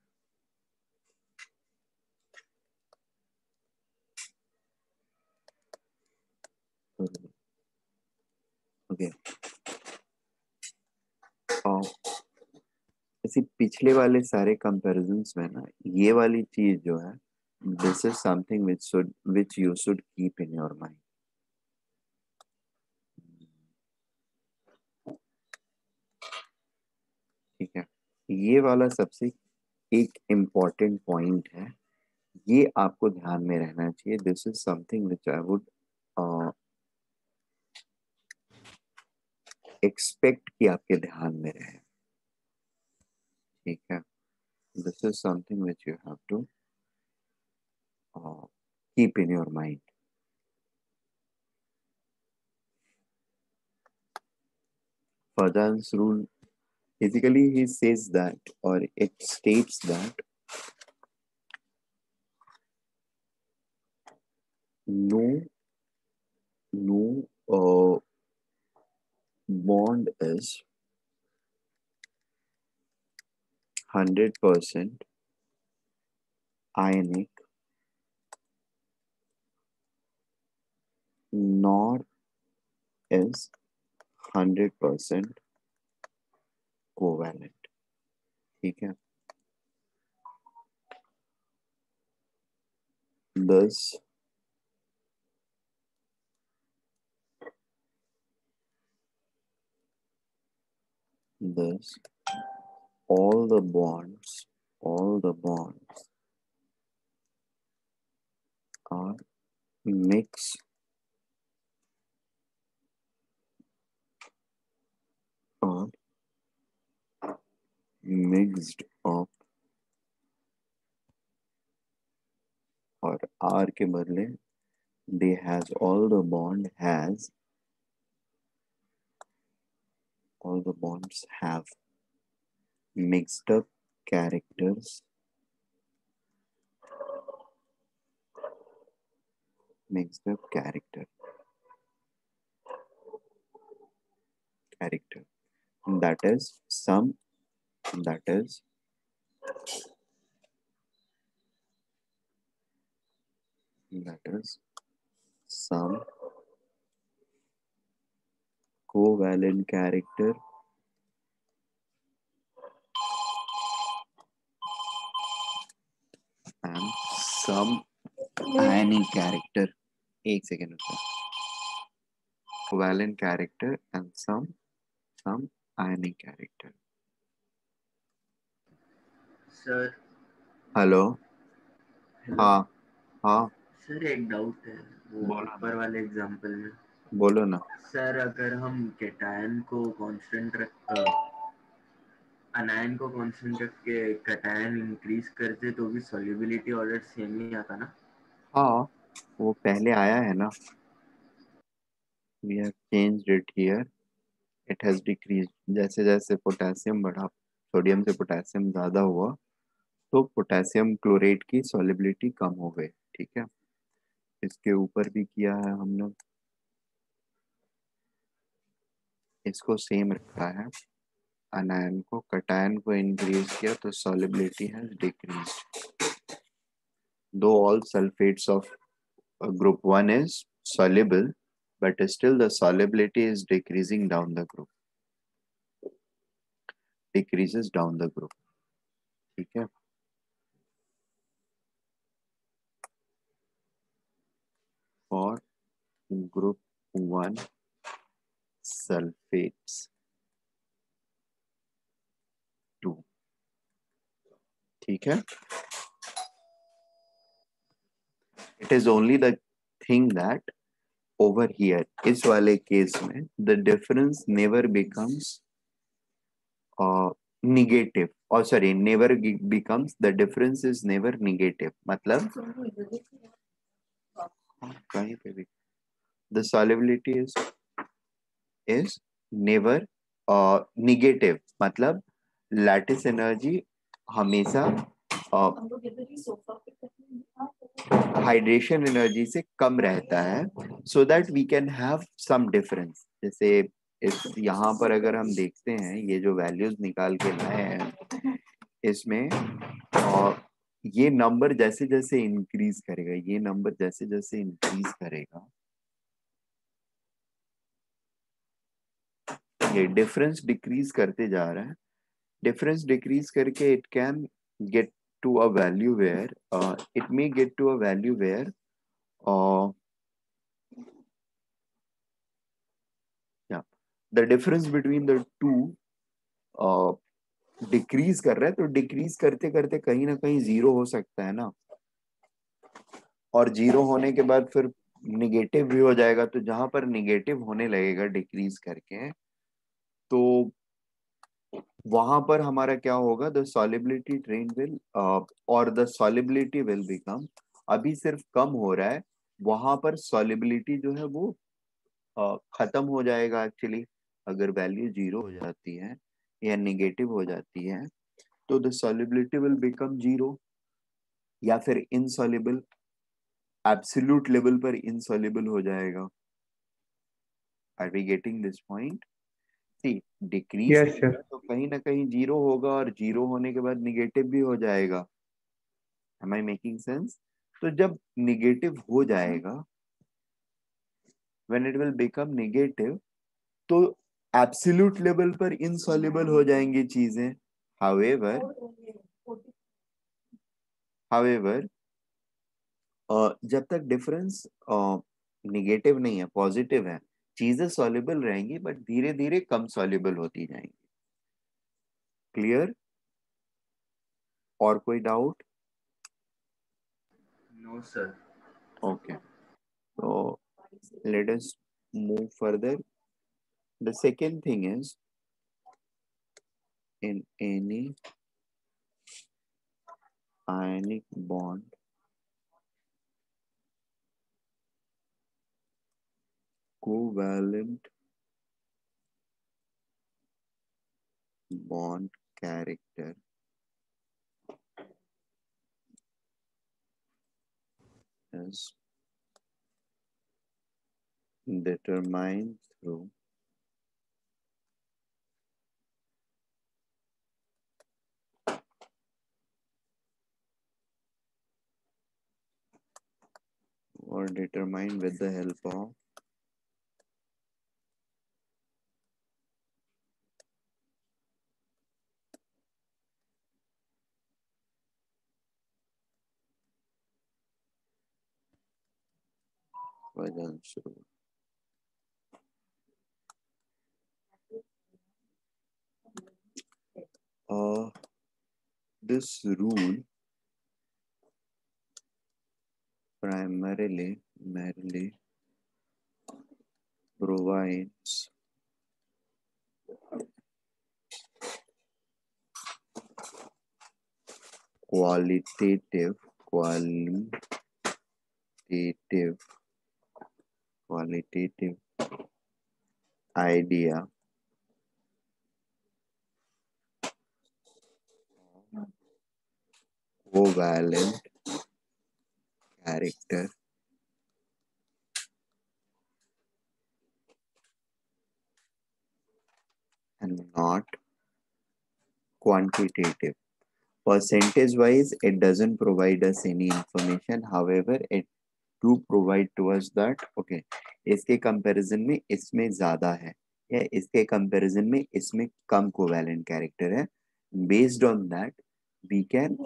Speaker 1: Okay. इसी पिछले वाले सारे comparisons में ना ये वाली चीज जो है, this is something which you should keep in your mind. ठीक है, ये वाला सबसे एक इम्पॉर्टेंट पॉइंट है, ये आपको ध्यान में रहना चाहिए. This is something which I would expect कि आपके ध्यान में रहे. ठीक है, this is something which you have to keep in your mind. Pajan's rule, basically he says that, or it states that no bond is 100% ionic, nor is 100% covalent. ठीक है. Thus all the bonds are mixed up, और R के बदले they has all the bonds have mixed up characters, that is some covalent character and some ionic character. एक second रुको. Covalent character and some ionic character.
Speaker 3: Sir
Speaker 1: hello. हाँ हाँ
Speaker 3: sir एक doubt है वो
Speaker 1: बोलो
Speaker 3: ऊपर वाले एग्जांपल में.
Speaker 1: बोलो ना.
Speaker 3: सर अगर हम कैटायन को कांस्टेंट अनायन को कांस्टेंट रख के कैटायन इंक्रीज करते तो भी सॉल्युबिलिटी ऑर्डर सेम ही आता ना.
Speaker 1: हाँ वो पहले आया है ना. We have changed it here. It has decreased. जैसे जैसे पोटेशियम बढ़ा, सोडियम से पोटेशियम ज़्यादा हुआ, तो पोटेशियम क्लोरेट की सॉलिबिलिटी कम हो गई. ठीक है. इसके ऊपर भी किया है हमने, इसको सेम रखा है. अनायन को कटायन को इंक्रीज किया तो सॉलिबिलिटी हैज डिक्रीज्ड. दो all sulphates of group 1 is soluble, but still the solubility is decreasing down the group. Decreases down the group. ठीक है. For group 1 sulfates 2. ठीक है. It is only the thing that over here इस वाले case में the difference never becomes negative, or sorry, never becomes, the difference is never negative. मतलब कहीं पे भी the solubility is never negative. मतलब लैटिस एनर्जी हमेशा हाइड्रेशन एनर्जी से कम रहता है, so that we can have some difference. जैसे इस यहाँ पर अगर हम देखते हैं, ये जो वैल्यूज निकाल के लाए हैं इसमें, और ये नंबर जैसे जैसे इंक्रीज करेगा, ये नंबर जैसे जैसे इंक्रीज करेगा, ये डिफरेंस डिक्रीज करते जा रहा है. डिफरेंस डिक्रीज करके it can get to a value where it may get to a value where the difference between the two decrease कर रहा है. तो डिक्रीज करते करते कहीं ना कहीं जीरो हो सकता है ना, और जीरो होने के बाद फिर निगेटिव भी हो जाएगा. तो जहां पर निगेटिव होने लगेगा डिक्रीज करके, तो वहां पर हमारा क्या होगा, द सॉलिबिलिटी ट्रेन विल और द सॉलिबिलिटी विल बिकम, अभी सिर्फ कम हो रहा है, वहां पर सॉलिबिलिटी जो है वो खत्म हो जाएगा एक्चुअली. अगर वैल्यू जीरो हो जाती है या नेगेटिव हो जाती है तो the solubility will become zero, या फिर इनसॉल्युबल, एब्सोल्यूट लेवल पर इनसॉल्युबल हो जाएगा। Are we getting this point? See, decrease
Speaker 2: Yes, sir.
Speaker 1: तो कहीं ना कहीं जीरो होगा और जीरो होने के बाद निगेटिव भी हो जाएगा। Am I making sense? तो जब निगेटिव हो जाएगा, when it will become negative, तो एब्सोल्यूट लेवल पर इनसॉल्युबल हो जाएंगी चीजें। हाउएवर हाउएवर जब तक डिफरेंस निगेटिव नहीं है, पॉजिटिव है, चीजें सॉल्युबल रहेंगी बट धीरे धीरे कम सॉल्युबल होती जाएंगी। क्लियर? और कोई doubt?
Speaker 3: No sir.
Speaker 1: Okay, so let us move further. The second thing is, in any ionic bond, covalent bond character is determined through or determined with the help of Poisson's rule. This rule primarily provides qualitative idea covalent character and not quantitative. Percentage wise, it doesn't provide us any information. However, it do provide to us that okay, इसके comparison में इसमें ज्यादा है या इसके comparison में इसमें कम कोवैलेंट कैरेक्टर है। Based on that we can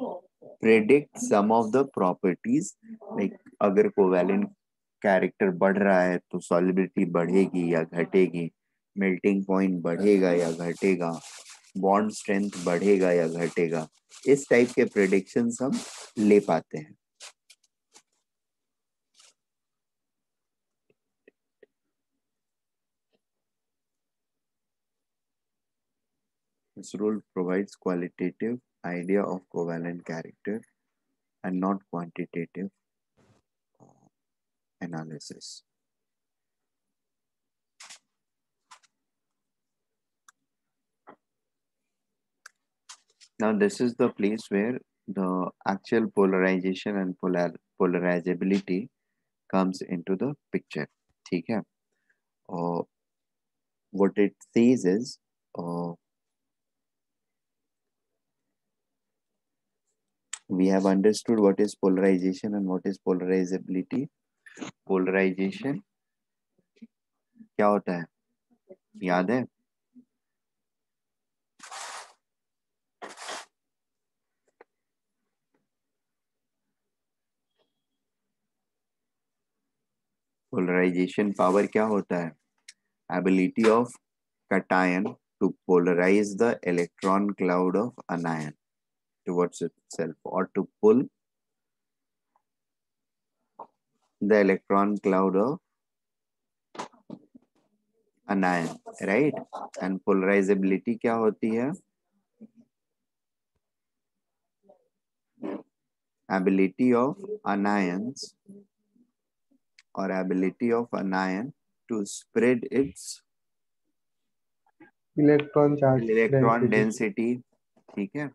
Speaker 1: predict some of the properties, like अगर कोवैलेंट कैरेक्टर बढ़ रहा है तो सॉल्युबिलिटी बढ़ेगी या घटेगी, मेल्टिंग पॉइंट बढ़ेगा या घटेगा, बॉन्ड स्ट्रेंथ बढ़ेगा या घटेगा, इस टाइप के प्रेडिक्शंस हम ले पाते हैं। This rule provides qualitative idea of covalent character and not quantitative analysis. Now this is the place where the actual polarization and polarizability comes into the picture. ठीक है? What it says is we have understood what is polarization and what is polarizability. Polarization क्या होता है? याद है? Polarization power क्या होता है? Ability of cation to polarize the electron cloud of anion towards itself, or to pull the electron cloud of anion, right? And polarizability क्या होती है? Ability of anions or ability of anion to spread its
Speaker 2: electron charge
Speaker 1: electron
Speaker 2: density.
Speaker 1: Density, ठीक है।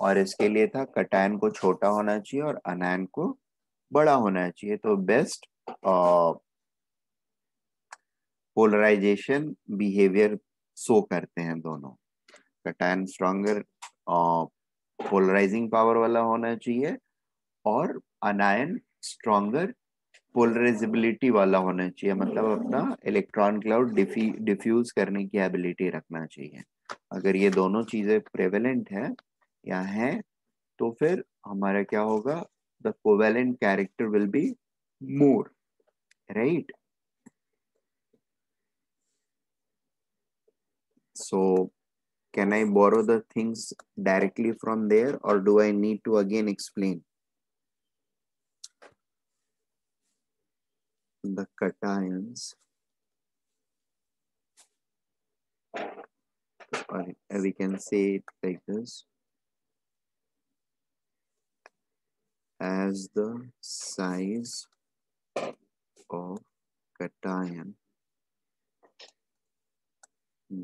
Speaker 1: और इसके लिए था cation को छोटा होना चाहिए और अनायन को बड़ा होना चाहिए। तो बेस्ट पोलराइजेशन बिहेवियर शो करते हैं दोनों। कटायन स्ट्रॉन्गर पोलराइजिंग पावर वाला होना चाहिए और अनायन स्ट्रॉन्गर पोलराइजेबिलिटी वाला होना चाहिए, मतलब अपना इलेक्ट्रॉन क्लाउड डिफ्यूज करने की एबिलिटी रखना चाहिए। अगर ये दोनों चीजें प्रेवेलेंट है या है तो फिर हमारा क्या होगा, the covalent character will be more, right. So can I borrow the things directly from there or do I need to again explain the cations, or we can say it like this: as the size of cation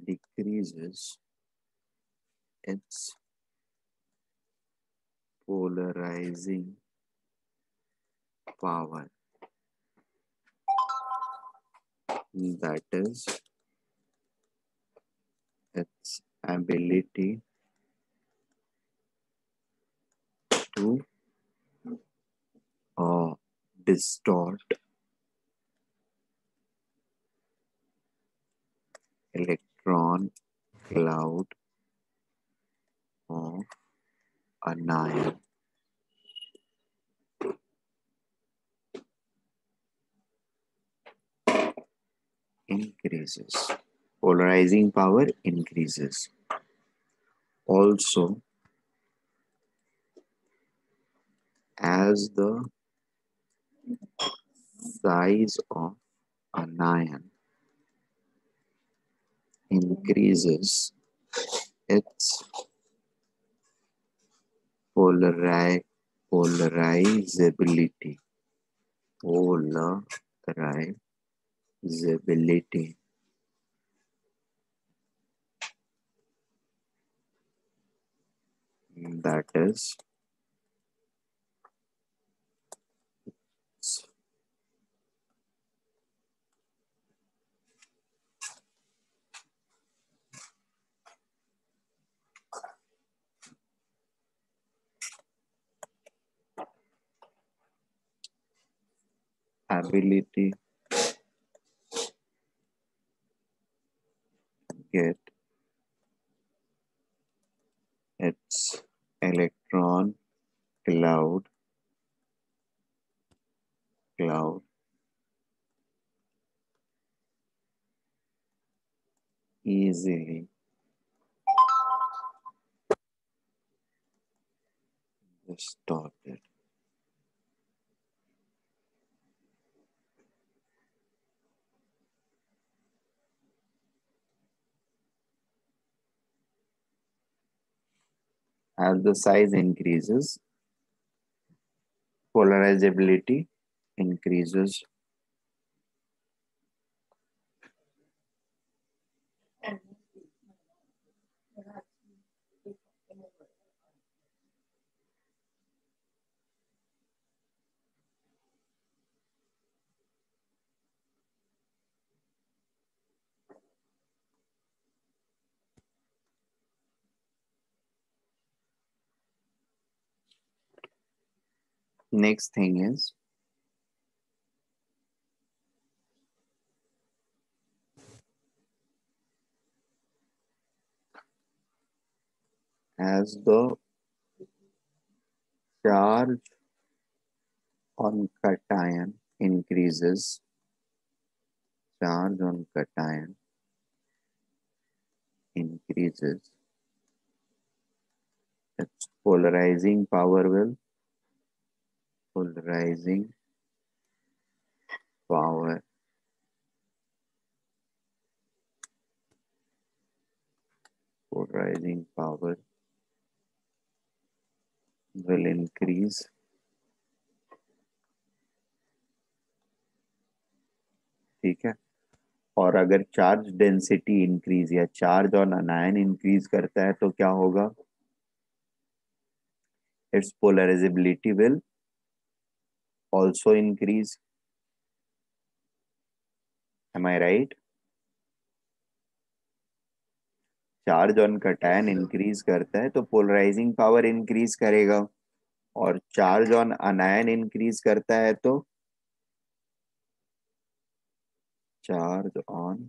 Speaker 1: decreases, its polarizing power, that is its ability to distort electron cloud of anion increases. Polarizing power increases. Also, as the size of anion increases, its polarizability, polarizability, that is ability get its electron cloud easily distorted. As the size increases, polarizability increases. Next thing is as the charge on cation increases, charge on cation increases, its polarizing power will polarizing power polarizing power will increase. ठीक है, और अगर charge density increase या charge on anion increase करता है तो क्या होगा? Its polarizability will also increase. Am I right? Charge on cation increase करता है तो पोलराइजिंग पावर इंक्रीज करेगा, और चार्ज ऑन अनायन इंक्रीज करता है तो charge on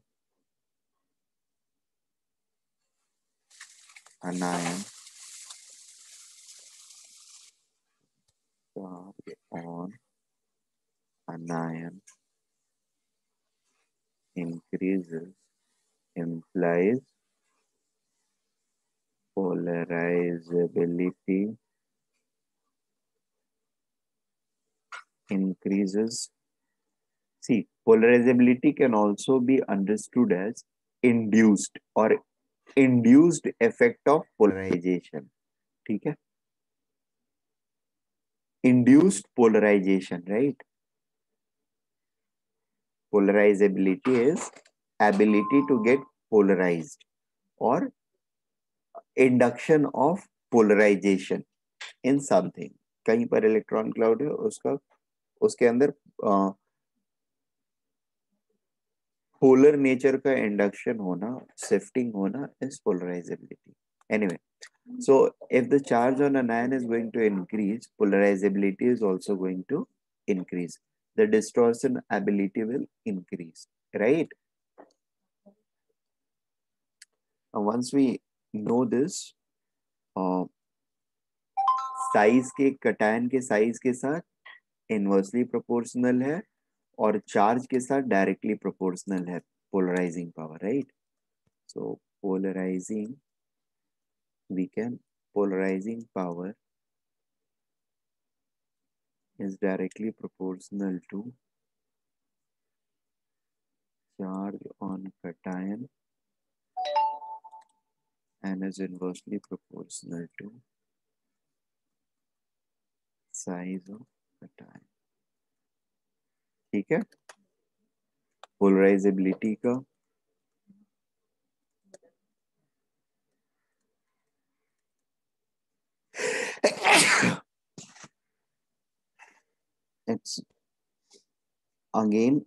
Speaker 1: अनायन, charge on anion increases implies polarizability increases. See, polarizability can also be understood as induced or induced effect of polarization. ठीक है? Induced polarization, right? Polarizability is ability to get polarized or induction of polarization in something. कहीं पर electron cloud है, उसका उसके अंदर polar nature का induction होना, शिफ्टिंग होना is polarisability. Anyway, so if the charge on an ion is going to increase, polarizability is also going to increase. The distortion ability will increase, right? Once we know this, size के cation के size के साथ inversely proportional है और charge के साथ directly proportional है polarizing power, right? So polarizing, we can polarizing power is directly proportional to charge on cation and is inversely proportional to size of cation. ठीक है? पोलराइजेबिलिटी का it's again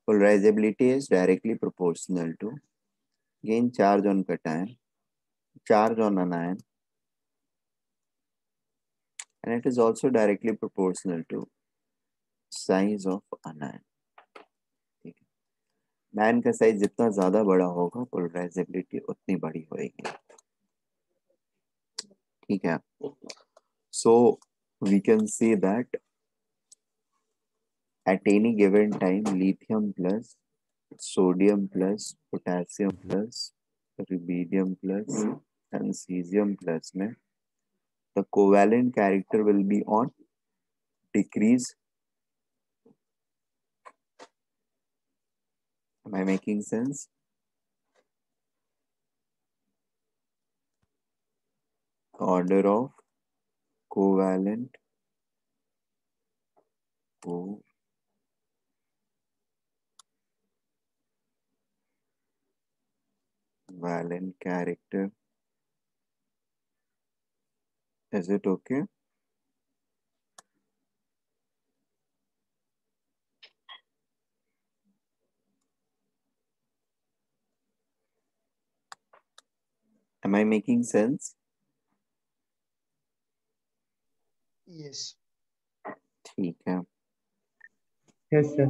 Speaker 1: polarizability is directly proportional to again charge on cation, charge on anion, and it is also directly proportional to size of anion. ठीक है? नायन का size जितना ज्यादा बड़ा होगा पोलराइजेबिलिटी उतनी बड़ी होगी. ठीक है? So we can say that at any given time lithium plus sodium plus potassium plus rubidium plus and cesium plus में the covalent character will be on decrease. Am I making sense? Order of covalent character. Is it okay? Am I making sense?
Speaker 2: Yes.
Speaker 1: ठीक है.
Speaker 2: Yes, sir.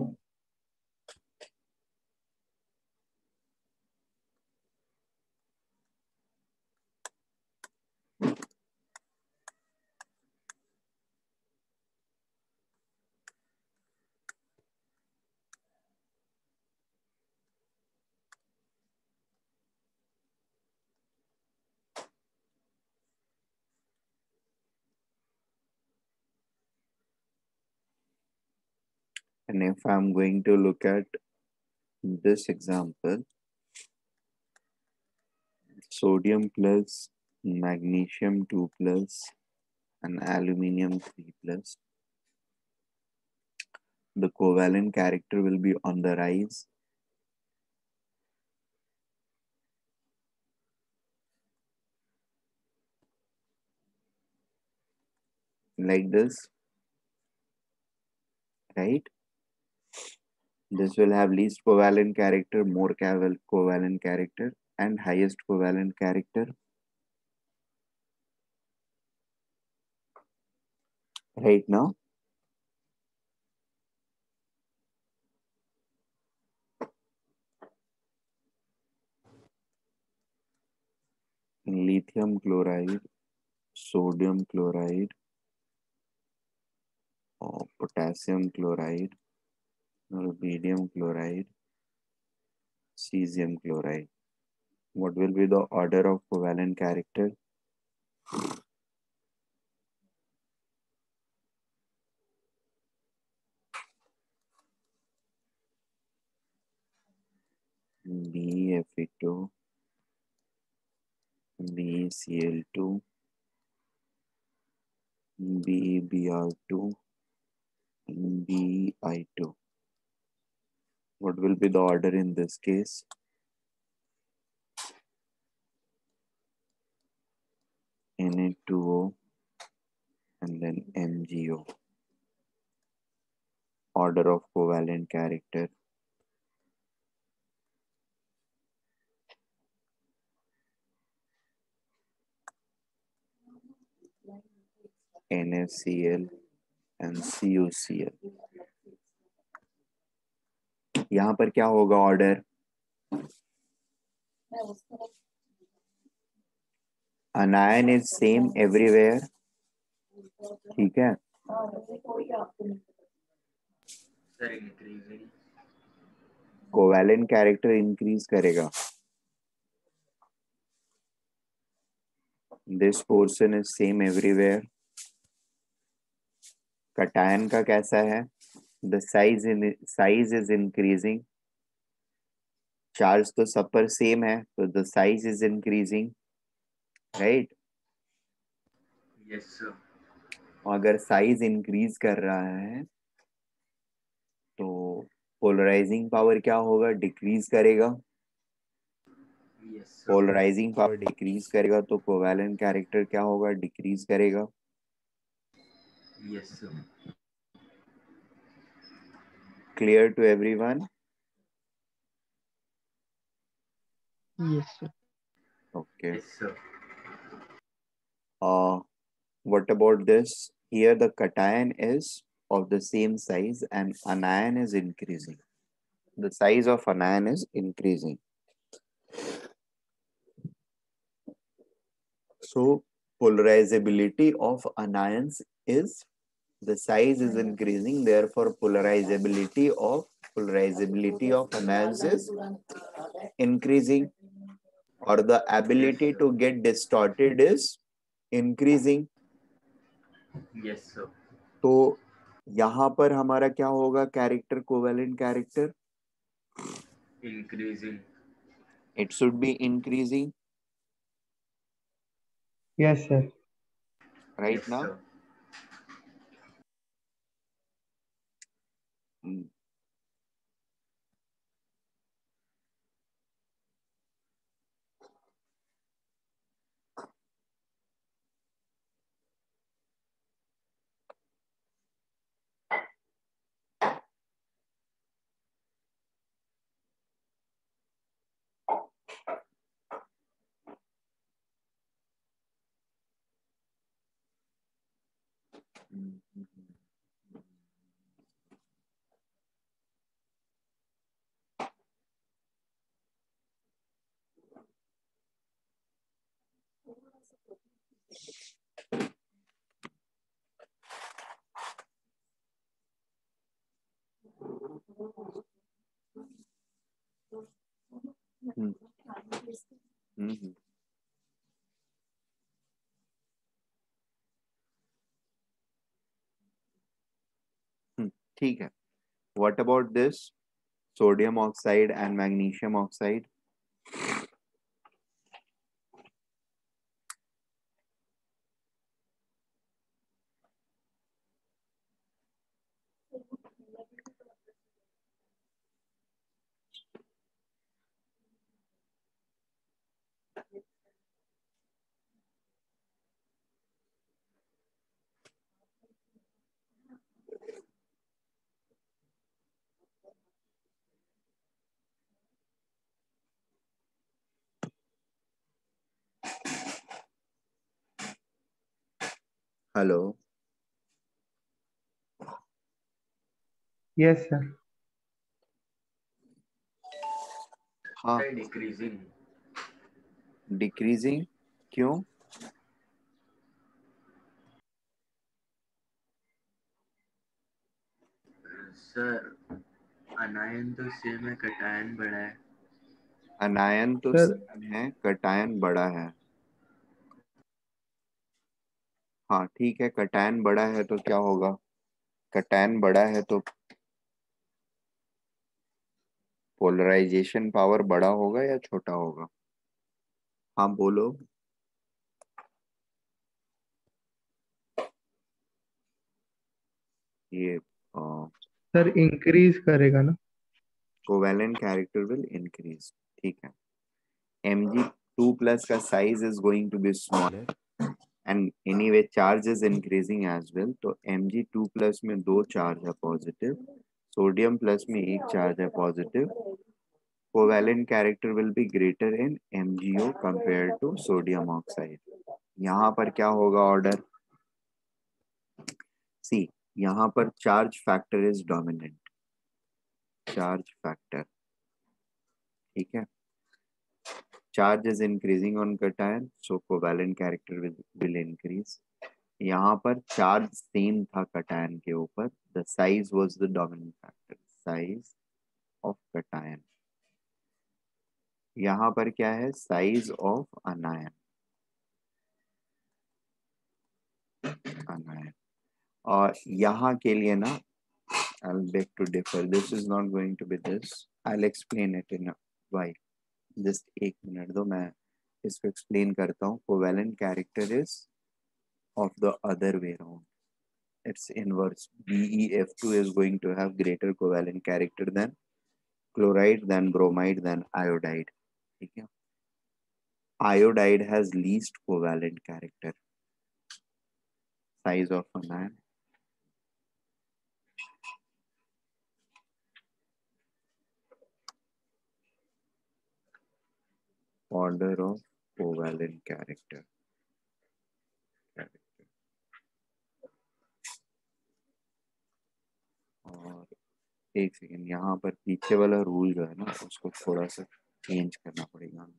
Speaker 1: And if I'm going to look at this example, sodium plus magnesium 2 plus and aluminium 3 plus. the covalent character will be on the rise. Like this, right? This will have least covalent character, more covalent character, and highest covalent character. Right now, in lithium chloride, sodium chloride, or potassium chloride, rubidium chloride, cesium chloride. What will be the order of covalent character? BeFe2, BeCl2, BeBr2, and Bi2. What will be the order in this case? Na2O and then MgO. Order of covalent character. NaCl and CuCl. यहाँ पर क्या होगा order? Anion is same everywhere. ठीक है,
Speaker 3: sir increasing
Speaker 1: covalent character increase करेगा. This portion is same everywhere. Cation का कैसा है? The size is increasing. Charge तो सब पर सेम है, तो the size is increasing, right?
Speaker 3: Yes sir
Speaker 1: अगर साइज इंक्रीज कर रहा है तो पोलराइजिंग पावर क्या होगा? डिक्रीज करेगा.
Speaker 3: Yes sir
Speaker 1: polarizing power decrease करेगा तो कोवैलेंट कैरेक्टर क्या होगा? डिक्रीज करेगा.
Speaker 3: Yes sir
Speaker 1: Clear to everyone?
Speaker 2: Yes, sir.
Speaker 1: Okay.
Speaker 3: Yes sir
Speaker 1: What about this? Here the cation is of the same size and anion is increasing. The size of anion is increasing. So polarizability of anions is, the size is increasing, therefore polarizability of anions is increasing, or the ability to get distorted is increasing.
Speaker 3: Yes sir
Speaker 1: तो यहाँ पर हमारा क्या होगा? Character, covalent character,
Speaker 3: increasing
Speaker 1: it should be increasing
Speaker 2: Yes, sir.
Speaker 1: right
Speaker 3: yes
Speaker 1: now.
Speaker 3: Sir
Speaker 1: Hmm. Hmm. Hmm. Hmm. ठीक है. What about this? Sodium oxide and magnesium oxide. Hello.
Speaker 2: Yes, sir.
Speaker 1: हाँ,
Speaker 3: decreasing.
Speaker 1: Decreasing क्यों?
Speaker 3: Sir अनायन तो same है, cation बड़ा है।
Speaker 1: अनायन तो
Speaker 2: Sir,
Speaker 1: same है, कटायन बड़ा है। हाँ ठीक है, कटायन बड़ा है तो क्या होगा? कटायन बड़ा है तो पोलराइजेशन पावर बड़ा होगा या छोटा होगा? हाँ बोलो। ये
Speaker 2: sir increase करेगा ना?
Speaker 1: Covalent character will increase. ठीक है। Mg2+ का size is going to be smaller and anyway charge is increasing as well, तो Mg2+ में दो चार्ज है पॉजिटिव, सोडियम प्लस में एक चार्ज है positive. Covalent character will be greater in MgO compare to sodium oxide. यहाँ पर क्या होगा ऑर्डर? सी, यहाँ पर charge factor is dominant, charge factor. ठीक है। Charge is increasing on cation, so covalent character will increase. यहाँ पर चार्ज सेम था कटायन के ऊपर, the size was the dominant factor, size of cation. यहाँ पर क्या है? Size of anion, anion. और यहाँ के लिए ना, I'll beg to differ. This is not going to be this. I'll explain it in a why. Just एक मिनट दो, मैं इसको explain करता हूँ. Covalent character is of the other way around. It's inverse. BeF2 is going to have greater covalent character than chloride, than bromide, than iodide. ठीक है. Iodide has least covalent character. Size of an ion. Order of covalent character. और एक second, यहाँ पर पीछे वाला rule जो है ना, उसको थोड़ा सा चेंज करना पड़ेगा।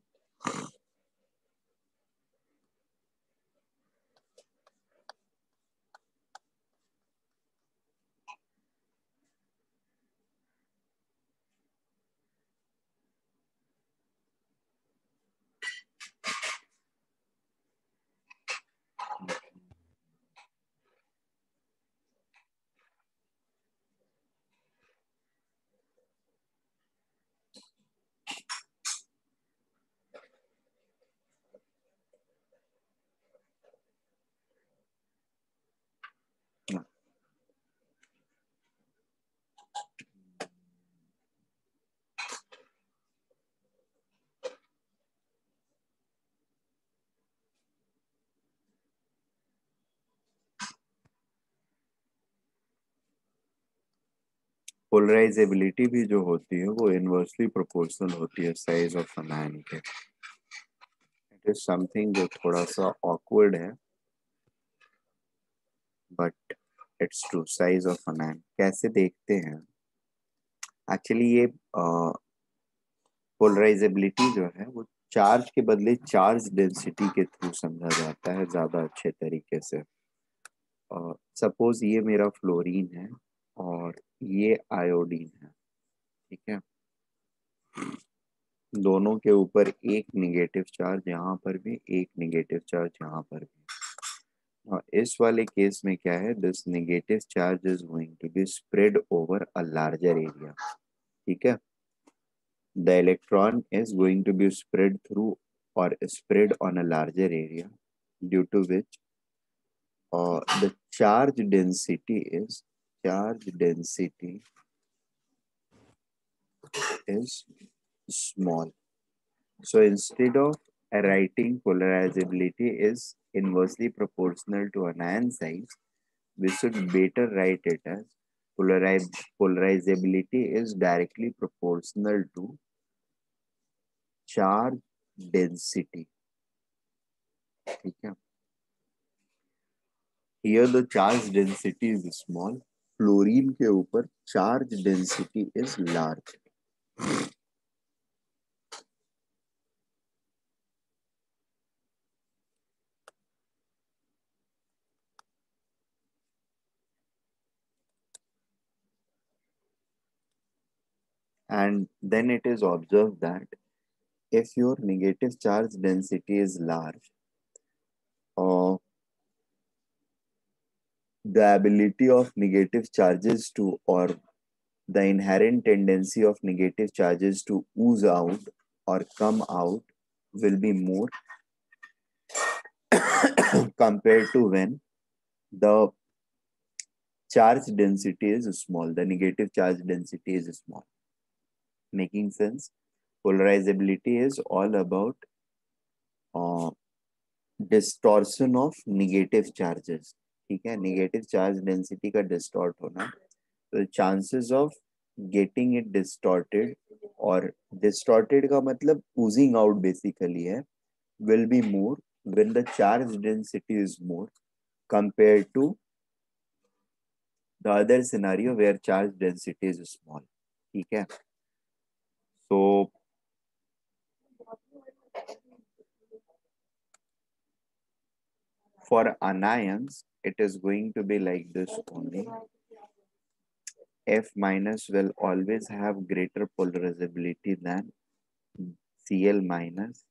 Speaker 1: पोलराइजेबिलिटी भी जो होती है वो इनवर्सली प्रोपोर्शनल होती है साइज ऑफ एन आयन के। इट इज समथिंग जो थोड़ा सा ऑकवर्ड है, but it's true. Size of an ion कैसे देखते हैं? एक्चुअली ये पोलराइजेबिलिटी जो है वो चार्ज के बदले चार्ज डेंसिटी के थ्रू समझा जाता है ज्यादा अच्छे तरीके से। सपोज ये मेरा फ्लोरीन है और ये आयोडीन है। ठीक है। दोनों के ऊपर एक निगेटिव चार्ज, यहाँ पर भी एक निगेटिव चार्ज, यहाँ पर भी। और इस वाले केस में क्या है? This negative charge is going to be spread over a larger area. ठीक है। The electron is going to be spread through और spread on a larger area, due to which the charge density is small. So instead of writing polarizability is inversely proportional to an ion size, we should better write it as polarizability is directly proportional to charge density. ठीक है। Here the charge density is small. Fluorine के ऊपर charge density is large. And then it is observed that if your negative charge density is large, the ability of negative charges to, or the inherent tendency of negative charges to ooze out or come out will be more compared to when the charge density is small, the negative charge density is small. Making sense? Polarizability is all about distortion of negative charges. ठीक है, negative charge density का distort होना, तो chances of getting it distorted, और distorted का मतलब Ojing out basically है, will be more when the charge density is more compared to the other scenario where charge density is small. ठीक है, so for anions it is going to be like this only. F minus will always have greater polarizability than Cl minus,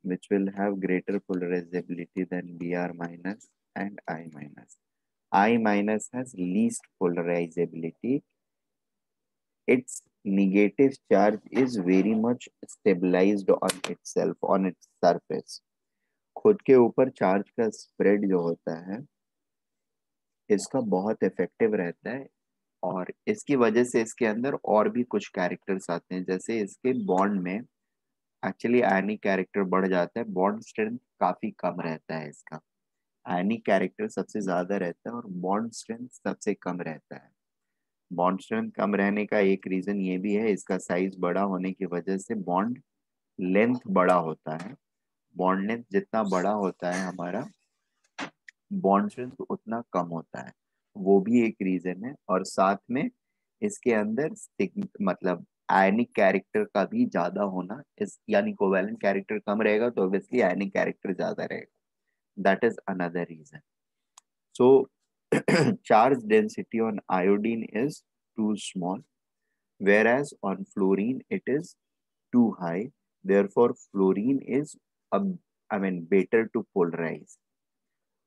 Speaker 1: which will have greater polarizability than Br minus and I minus. I minus has least polarizability. Its negative charge is very much stabilized on itself, on its surface. खुद के ऊपर charge का spread जो होता है इसका बहुत effective रहता है, और इसकी वजह से इसके अंदर और भी कुछ कैरेक्टर्स आते हैं, जैसे इसके बॉन्ड में एक्चुअली आयनिक कैरेक्टर बढ़ जाता है, बॉन्ड स्ट्रेंथ काफी कम रहता है इसका। आयनिक कैरेक्टर सबसे ज्यादा रहता है और बॉन्ड स्ट्रेंथ सबसे कम रहता है। बॉन्ड स्ट्रेंथ कम रहने का एक रीजन ये भी है, इसका साइज बड़ा होने की वजह से बॉन्ड लेंथ बड़ा होता है। बॉन्ड लेंथ जितना बड़ा होता है हमारा, बॉन्ड स्ट्रेंथ उतना कम होता है, वो भी एक रीजन है। और साथ में इसके अंदर मतलब आयनिक कैरेक्टर का भी ज्यादा होना, इस यानी कोवैलेंट कैरेक्टर कम रहेगा तो ऑब्वियसली आयनिक कैरेक्टर ज्यादा रहेगा, that is another reason. So charge density on iodine is too small, whereas on fluorine it is too high. Therefore fluorine is better to polarize,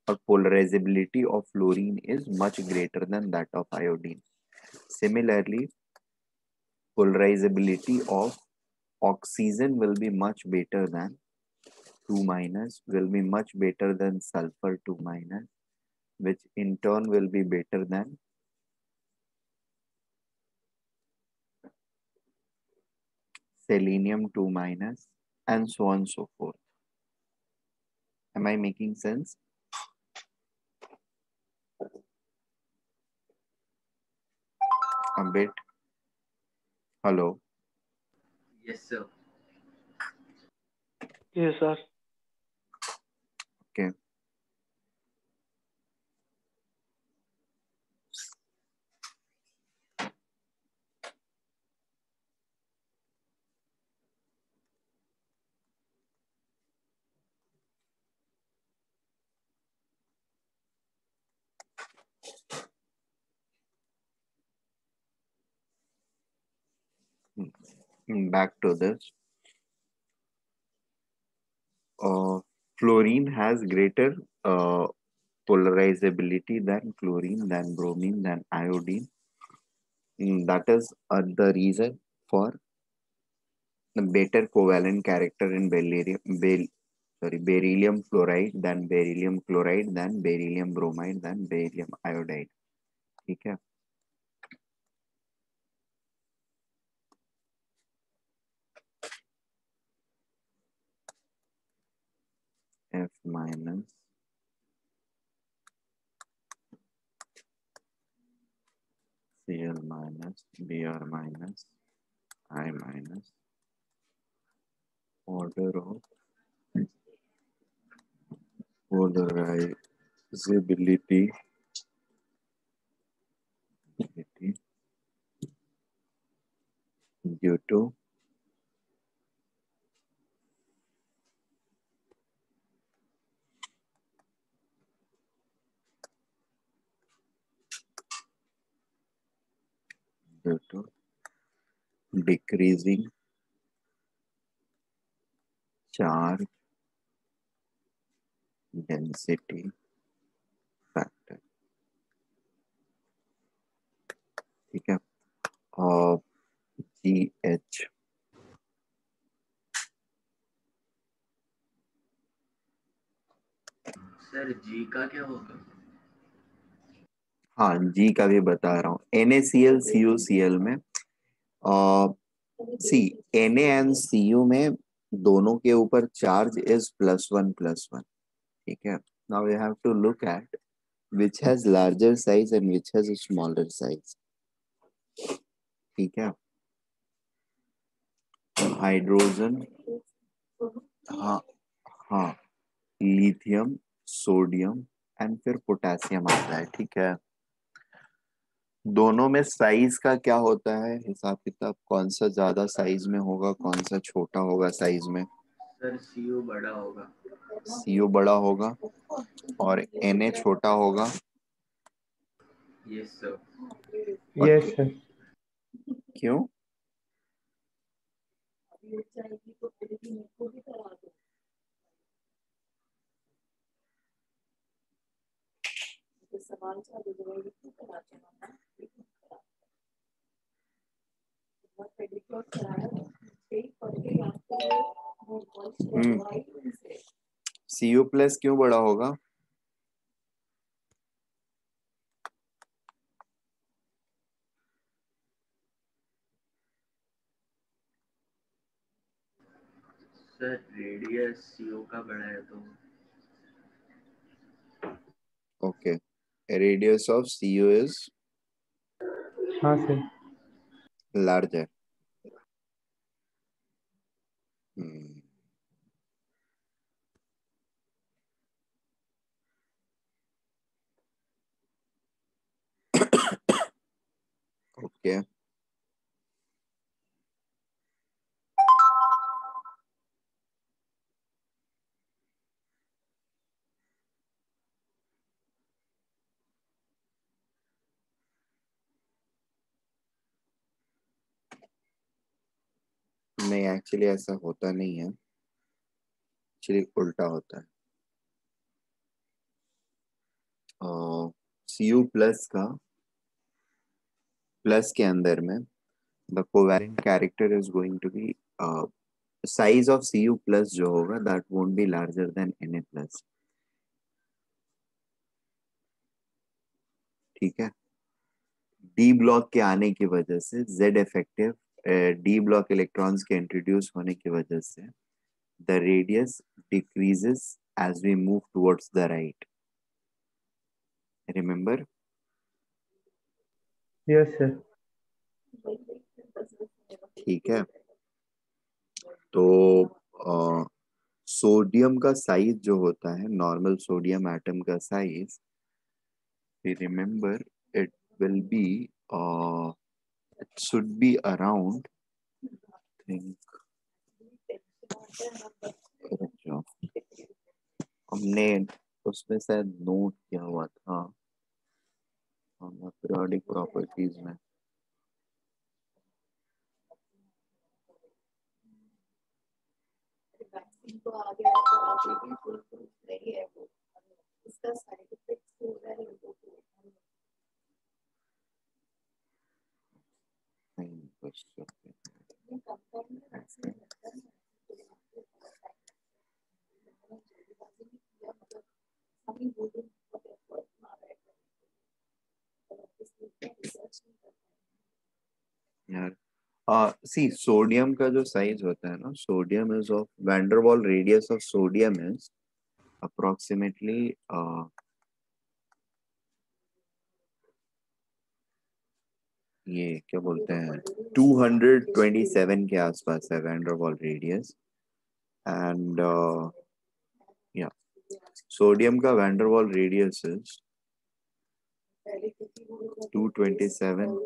Speaker 1: or polarizability of fluorine is much greater than that of iodine. Similarly, polarizability of oxygen will be much better than 2 minus, will be much better than sulfur 2 minus, which in turn will be better than selenium 2 minus, and so on and so forth. Am I making sense? A bit. Hello.
Speaker 3: Yes, sir.
Speaker 2: Yes, sir.
Speaker 1: Okay. Back to this. Fluorine has greater polarizability than chlorine, than bromine, than iodine. That is the reason for the better covalent character in beryllium fluoride than beryllium chloride than beryllium bromide than beryllium iodide. ठीक है, F minus Cl minus Br minus I minus order of visibility due to decreasing charge density factor. ठीक है, और GH
Speaker 3: sir जी का क्या होगा?
Speaker 1: हाँ, जी का भी बता रहा हूँ। NaCl CuCl में सी Na एंड Cu में दोनों के ऊपर चार्ज इज +1 +1। ठीक है, now we have to look at which has larger size and which has a smaller size। ठीक है, हाइड्रोजन, हाँ हाँ, लिथियम, सोडियम एंड फिर पोटेशियम आता है। ठीक है, दोनों में साइज का क्या होता है हिसाब किताब, कौन सा ज्यादा साइज में होगा, कौन सा छोटा होगा साइज में?
Speaker 3: सर सीयू बड़ा होगा।
Speaker 1: सीयू बड़ा होगा और Na छोटा होगा।
Speaker 3: Yes sir.
Speaker 2: Yes sir.
Speaker 1: क्यों? Cu प्लस क्यों बड़ा होगा?
Speaker 3: सर रेडियस सीयू का बड़ा है तो।
Speaker 1: Okay, radius of Cu is
Speaker 2: हाँ सर।
Speaker 1: लार्जर। ओके, नहीं एक्चुअली ऐसा होता नहीं है, एक्चुअली उल्टा होता है। Cu प्लस का प्लस के अंदर में the covalent character is going to be size of Cu plus जो होगा that won't be larger than Na plus. ठीक है, डी ब्लॉक के आने की वजह से Z effective, D block electrons के इंट्रोड्यूस होने की वजह से the radius decreases as we move towards the right. Remember?
Speaker 2: Yes sir.
Speaker 1: ठीक है, तो सोडियम का साइज जो होता है, नॉर्मल सोडियम एटम का size, remember it will be it should be around, think, जो हमने उसमें शायद नोट किया हुआ था पीरियोडिक प्रॉपर्टीज में। यार सी सोडियम का जो साइज होता है ना, sodium is of van der Waal radius of sodium is approximately ये क्या बोलते हैं 227 के आसपास है वैंडरवाल रेडियस। एंड या सोडियम का वैंडरवाल रेडियस इज 227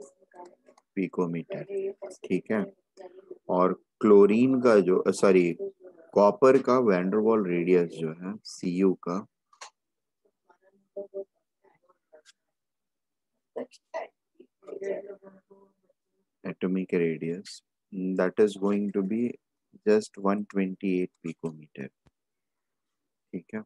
Speaker 1: पिकोमीटर, ठीक है। और क्लोरीन का जो सॉरी कॉपर का वैंडरवाल रेडियस जो है Cu का atomic radius that is going to be just 128 picometer, ठीक है।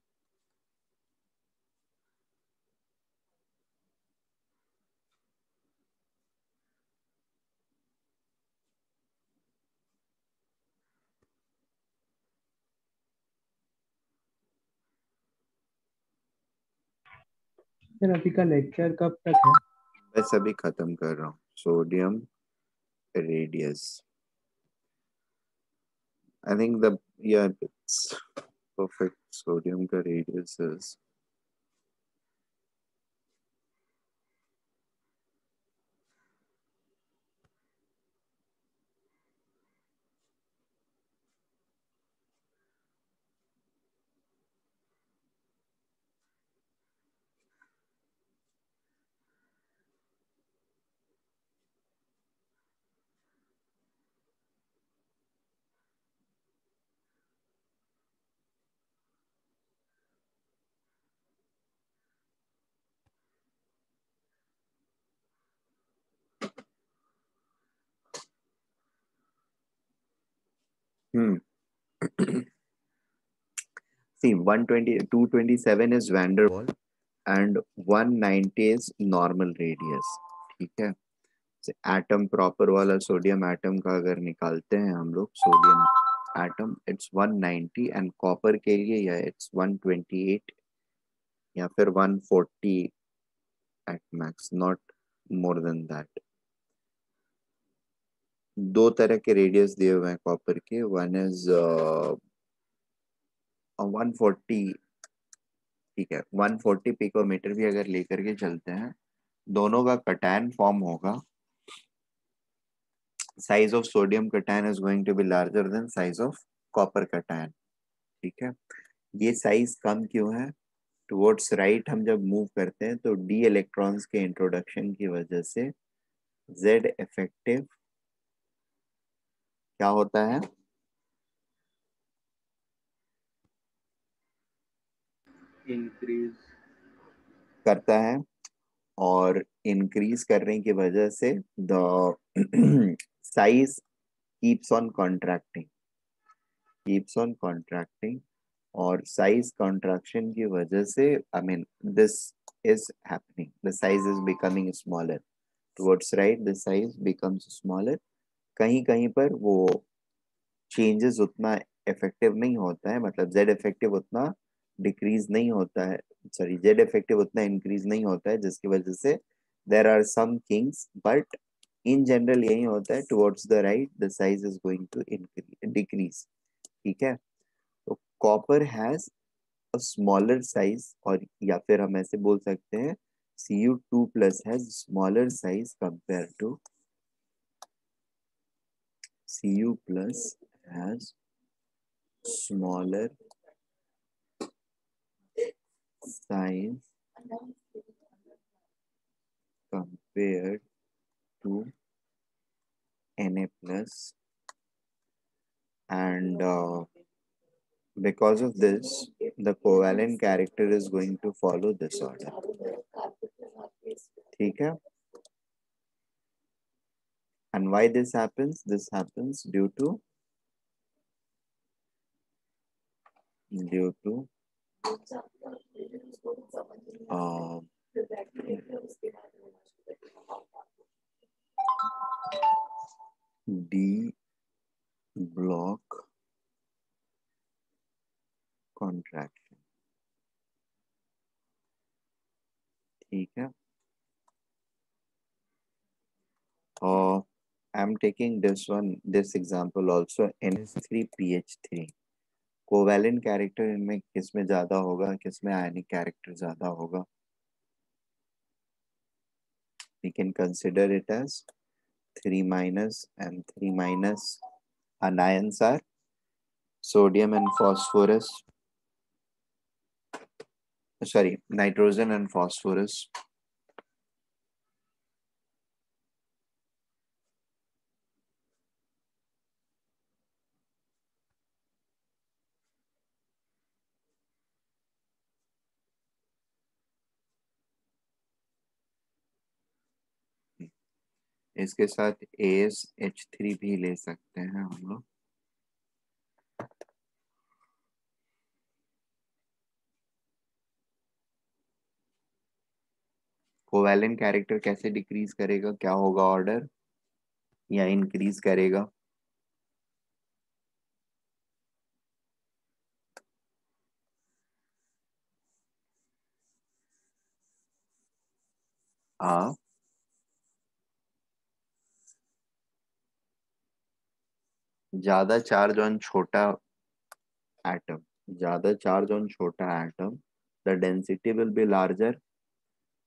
Speaker 2: सर अभी का लेक्चर कब तक है?
Speaker 1: बस अभी खत्म कर रहा हूँ। Sodium radius, I think the या परफेक्ट सोडियम का radius is see 227 is van der Waal and 190 is normal radius, ठीक है। एटम प्रॉपर वाला सोडियम एटम का अगर निकालते हैं हम लोग sodium atom, it's 190 and copper के लिए या इट्स 128 या फिर 140 at max, not more than that. दो तरह के रेडियस दिए हुए हैं कॉपर के, वन इज 140, ठीक है। 140 पिकोमीटर भी अगर लेकर के चलते हैं, दोनों का कटैन फॉर्म होगा, size of sodium cation is going to be larger than size of copper cation, ठीक है। ये साइज कम क्यों है? टुवर्ड्स राइट हम जब मूव करते हैं तो डी इलेक्ट्रॉन्स के इंट्रोडक्शन की वजह से जेड इफेक्टिव क्या होता है?
Speaker 3: इंक्रीज
Speaker 1: करता है, और इंक्रीज करने की वजह से the size keeps on contracting, और साइज कॉन्ट्रैक्शन की वजह से I mean this is happening, the size is becoming smaller towards right, the size becomes smaller. कहीं कहीं पर वो चेंजेस उतना इफेक्टिव नहीं होता है, मतलब जेड इफेक्टिव उतना डिक्रीज नहीं होता है, सॉरी जेड इफेक्टिव उतना इंक्रीज नहीं होता है, जिसकी वजह से there are some things, but in general यही होता है towards the right the size is going to decrease, ठीक है। तो copper has a smaller size, और या फिर हम ऐसे बोल सकते हैं Cu2 plus has smaller size compared to Cu plus has smaller size compared to Na plus, and because of this the covalent character is going to follow this order, ठीक है। And why this happens? This happens due to uh, D block contraction, ठीक है। I'm taking this example also, NH3PH3 covalent character इनमें किसमें ज्यादा होगा, किसमें आयनिक character ज्यादा होगा? We can consider it as 3 minus and 3 minus anions are sodium and phosphorus, sorry, nitrogen and phosphorus. इसके साथ AsH3 भी ले सकते हैं हम लोग। कोवैलेंट कैरेक्टर कैसे डिक्रीज करेगा, क्या होगा ऑर्डर, या इंक्रीज करेगा? हाँ, ज्यादा चार्ज ऑन छोटा एटम, ज्यादा चार्ज ऑन छोटा atom, the density will be larger,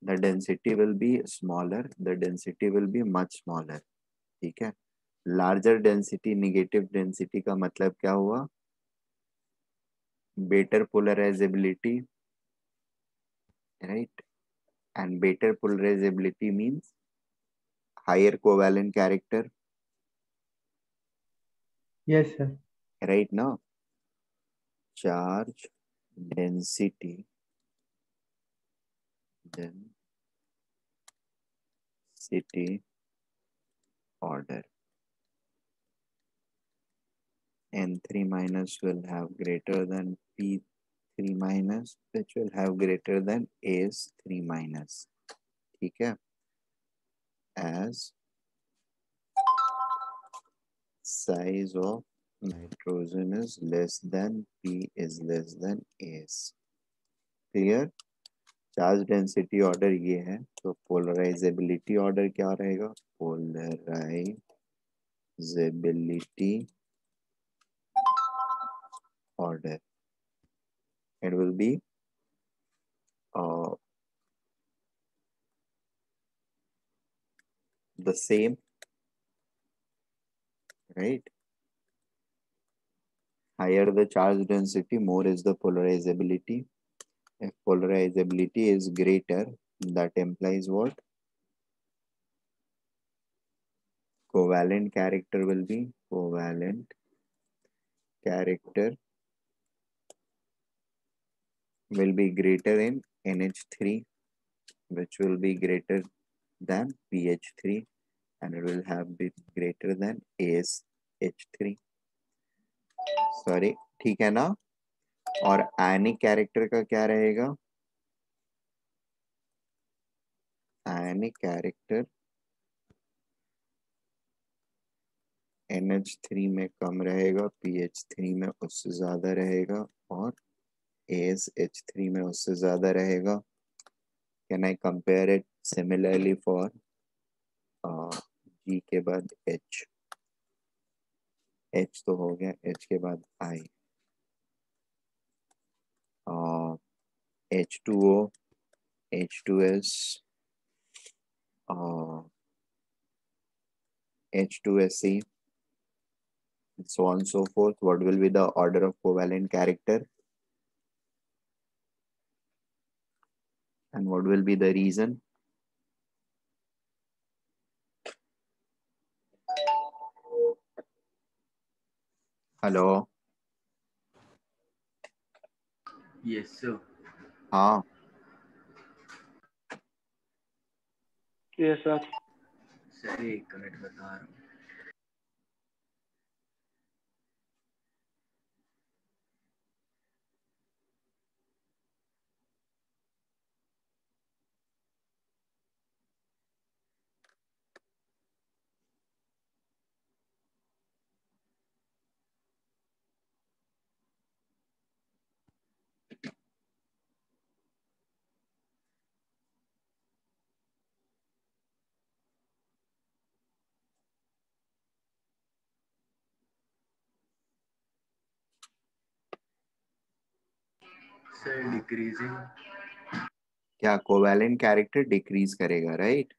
Speaker 1: the density will be smaller, the density will be much smaller. ठीक है, लार्जर डेंसिटी नेगेटिव डेंसिटी का मतलब क्या हुआ? Better polarizability, right? And better polarizability means higher covalent character,
Speaker 2: Yes, sir.
Speaker 1: right? Now charge density order, N3 minus will have greater than P3 minus, which will have greater than AS3 minus. ठीक है, as size of nitrogen is less than P is less than AS. Clear? Charge density order ये है, तो polarisability order क्या रहेगा? Polarisability order, it will be the same, right? Higher the charge density, more is the polarizability. If polarizability is greater, that implies what? Covalent character will be greater in NH3, which will be greater than PH3, and it will have be greater than AsH3. Sorry, ठीक है ना? और आयनिक character का क्या रहेगा? आयनिक character NH3 में कम रहेगा, PH3 में उससे ज्यादा रहेगा, और AsH3 में उससे ज्यादा रहेगा. Can I compare it similarly for G के बाद H? H तो हो गया, H के बाद I, H2O, H2S, H2SE, so on and so forth. What will be the order of covalent character, and what will be the reason? Hello?
Speaker 3: Yes sir.
Speaker 1: हाँ,
Speaker 2: Yes, sir.
Speaker 3: Sir 1 minute बता रहा हूँ. Sir decreasing.
Speaker 1: क्या covalent character decrease करेगा, right?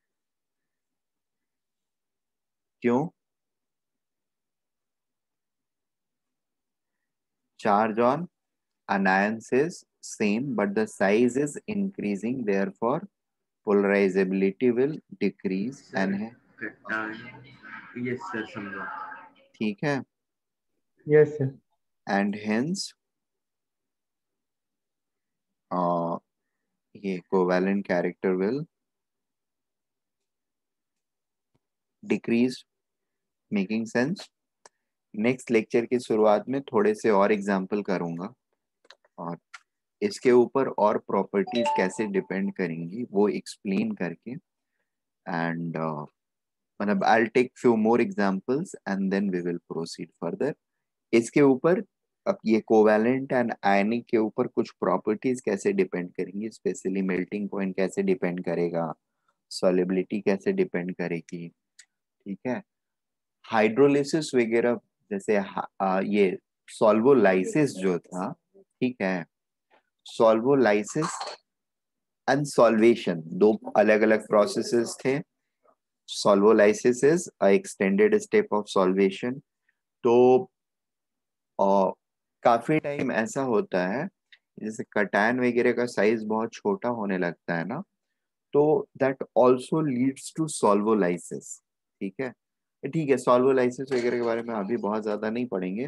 Speaker 1: क्यों? Charge on anions is same, but the size is increasing, therefore polarizability will decrease
Speaker 3: sir
Speaker 1: and
Speaker 3: कटान yes sir समझा
Speaker 1: ठीक है,
Speaker 2: Yes, sir.
Speaker 1: and hence ये covalent character will decrease. Making sense? Next lecture की शुरुआत में थोड़े से और एग्जाम्पल करूंगा और इसके ऊपर और प्रॉपर्टीज कैसे डिपेंड करेंगी वो एक्सप्लेन करके, एंड मतलब I take few more examples and then we will proceed further. इसके ऊपर अब ये कोवैलेंट एंड आयनिक के ऊपर कुछ प्रॉपर्टीज कैसे डिपेंड करेंगी, स्पेशली मेल्टिंग पॉइंट कैसे डिपेंड करेगा, सॉल्युबिलिटी कैसे डिपेंड करेगी, ठीक है, हाइड्रोलिसिस वगैरह, जैसे ये सॉल्वोलाइसिस जो था, ठीक है, सॉल्वोलाइसिस एंड सॉल्वेशन दो अलग अलग प्रोसेसेस थे. Solvolysis is a extended step of solvation. तो काफी टाइम ऐसा होता है जैसे कटायन वगैरह का साइज बहुत छोटा होने लगता है ना, तो दैट आल्सो लीड्स टू सॉल्वोलाइसिस. ठीक है, ठीक है, सॉल्वोलाइसिस वगैरह के बारे में अभी बहुत ज्यादा नहीं पढ़ेंगे,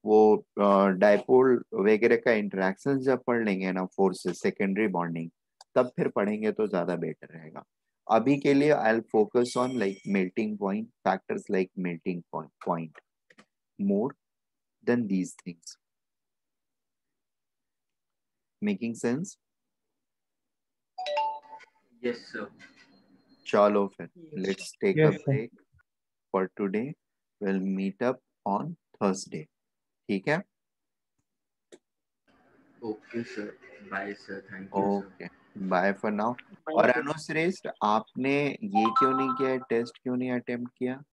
Speaker 1: वो डायपोल वगैरह का इंटरेक्शन जब पढ़ लेंगे ना, फोर्सेस सेकेंडरी बॉन्डिंग, तब फिर पढ़ेंगे तो ज्यादा बेटर रहेगा. अभी के लिए I will focus on like melting point, factors like melting point more than these things. Making sense?
Speaker 3: Yes sir
Speaker 1: चलो फिर let's take a
Speaker 2: Yes, sir.
Speaker 1: Break for today. Will meet up on Thursday. ठीक है,
Speaker 3: okay sir bye sir thank you sir
Speaker 1: okay, bye for now. और अनुश्रेष्ठ, आपने ये क्यों नहीं किया, टेस्ट क्यों नहीं अटेम्प्ट किया?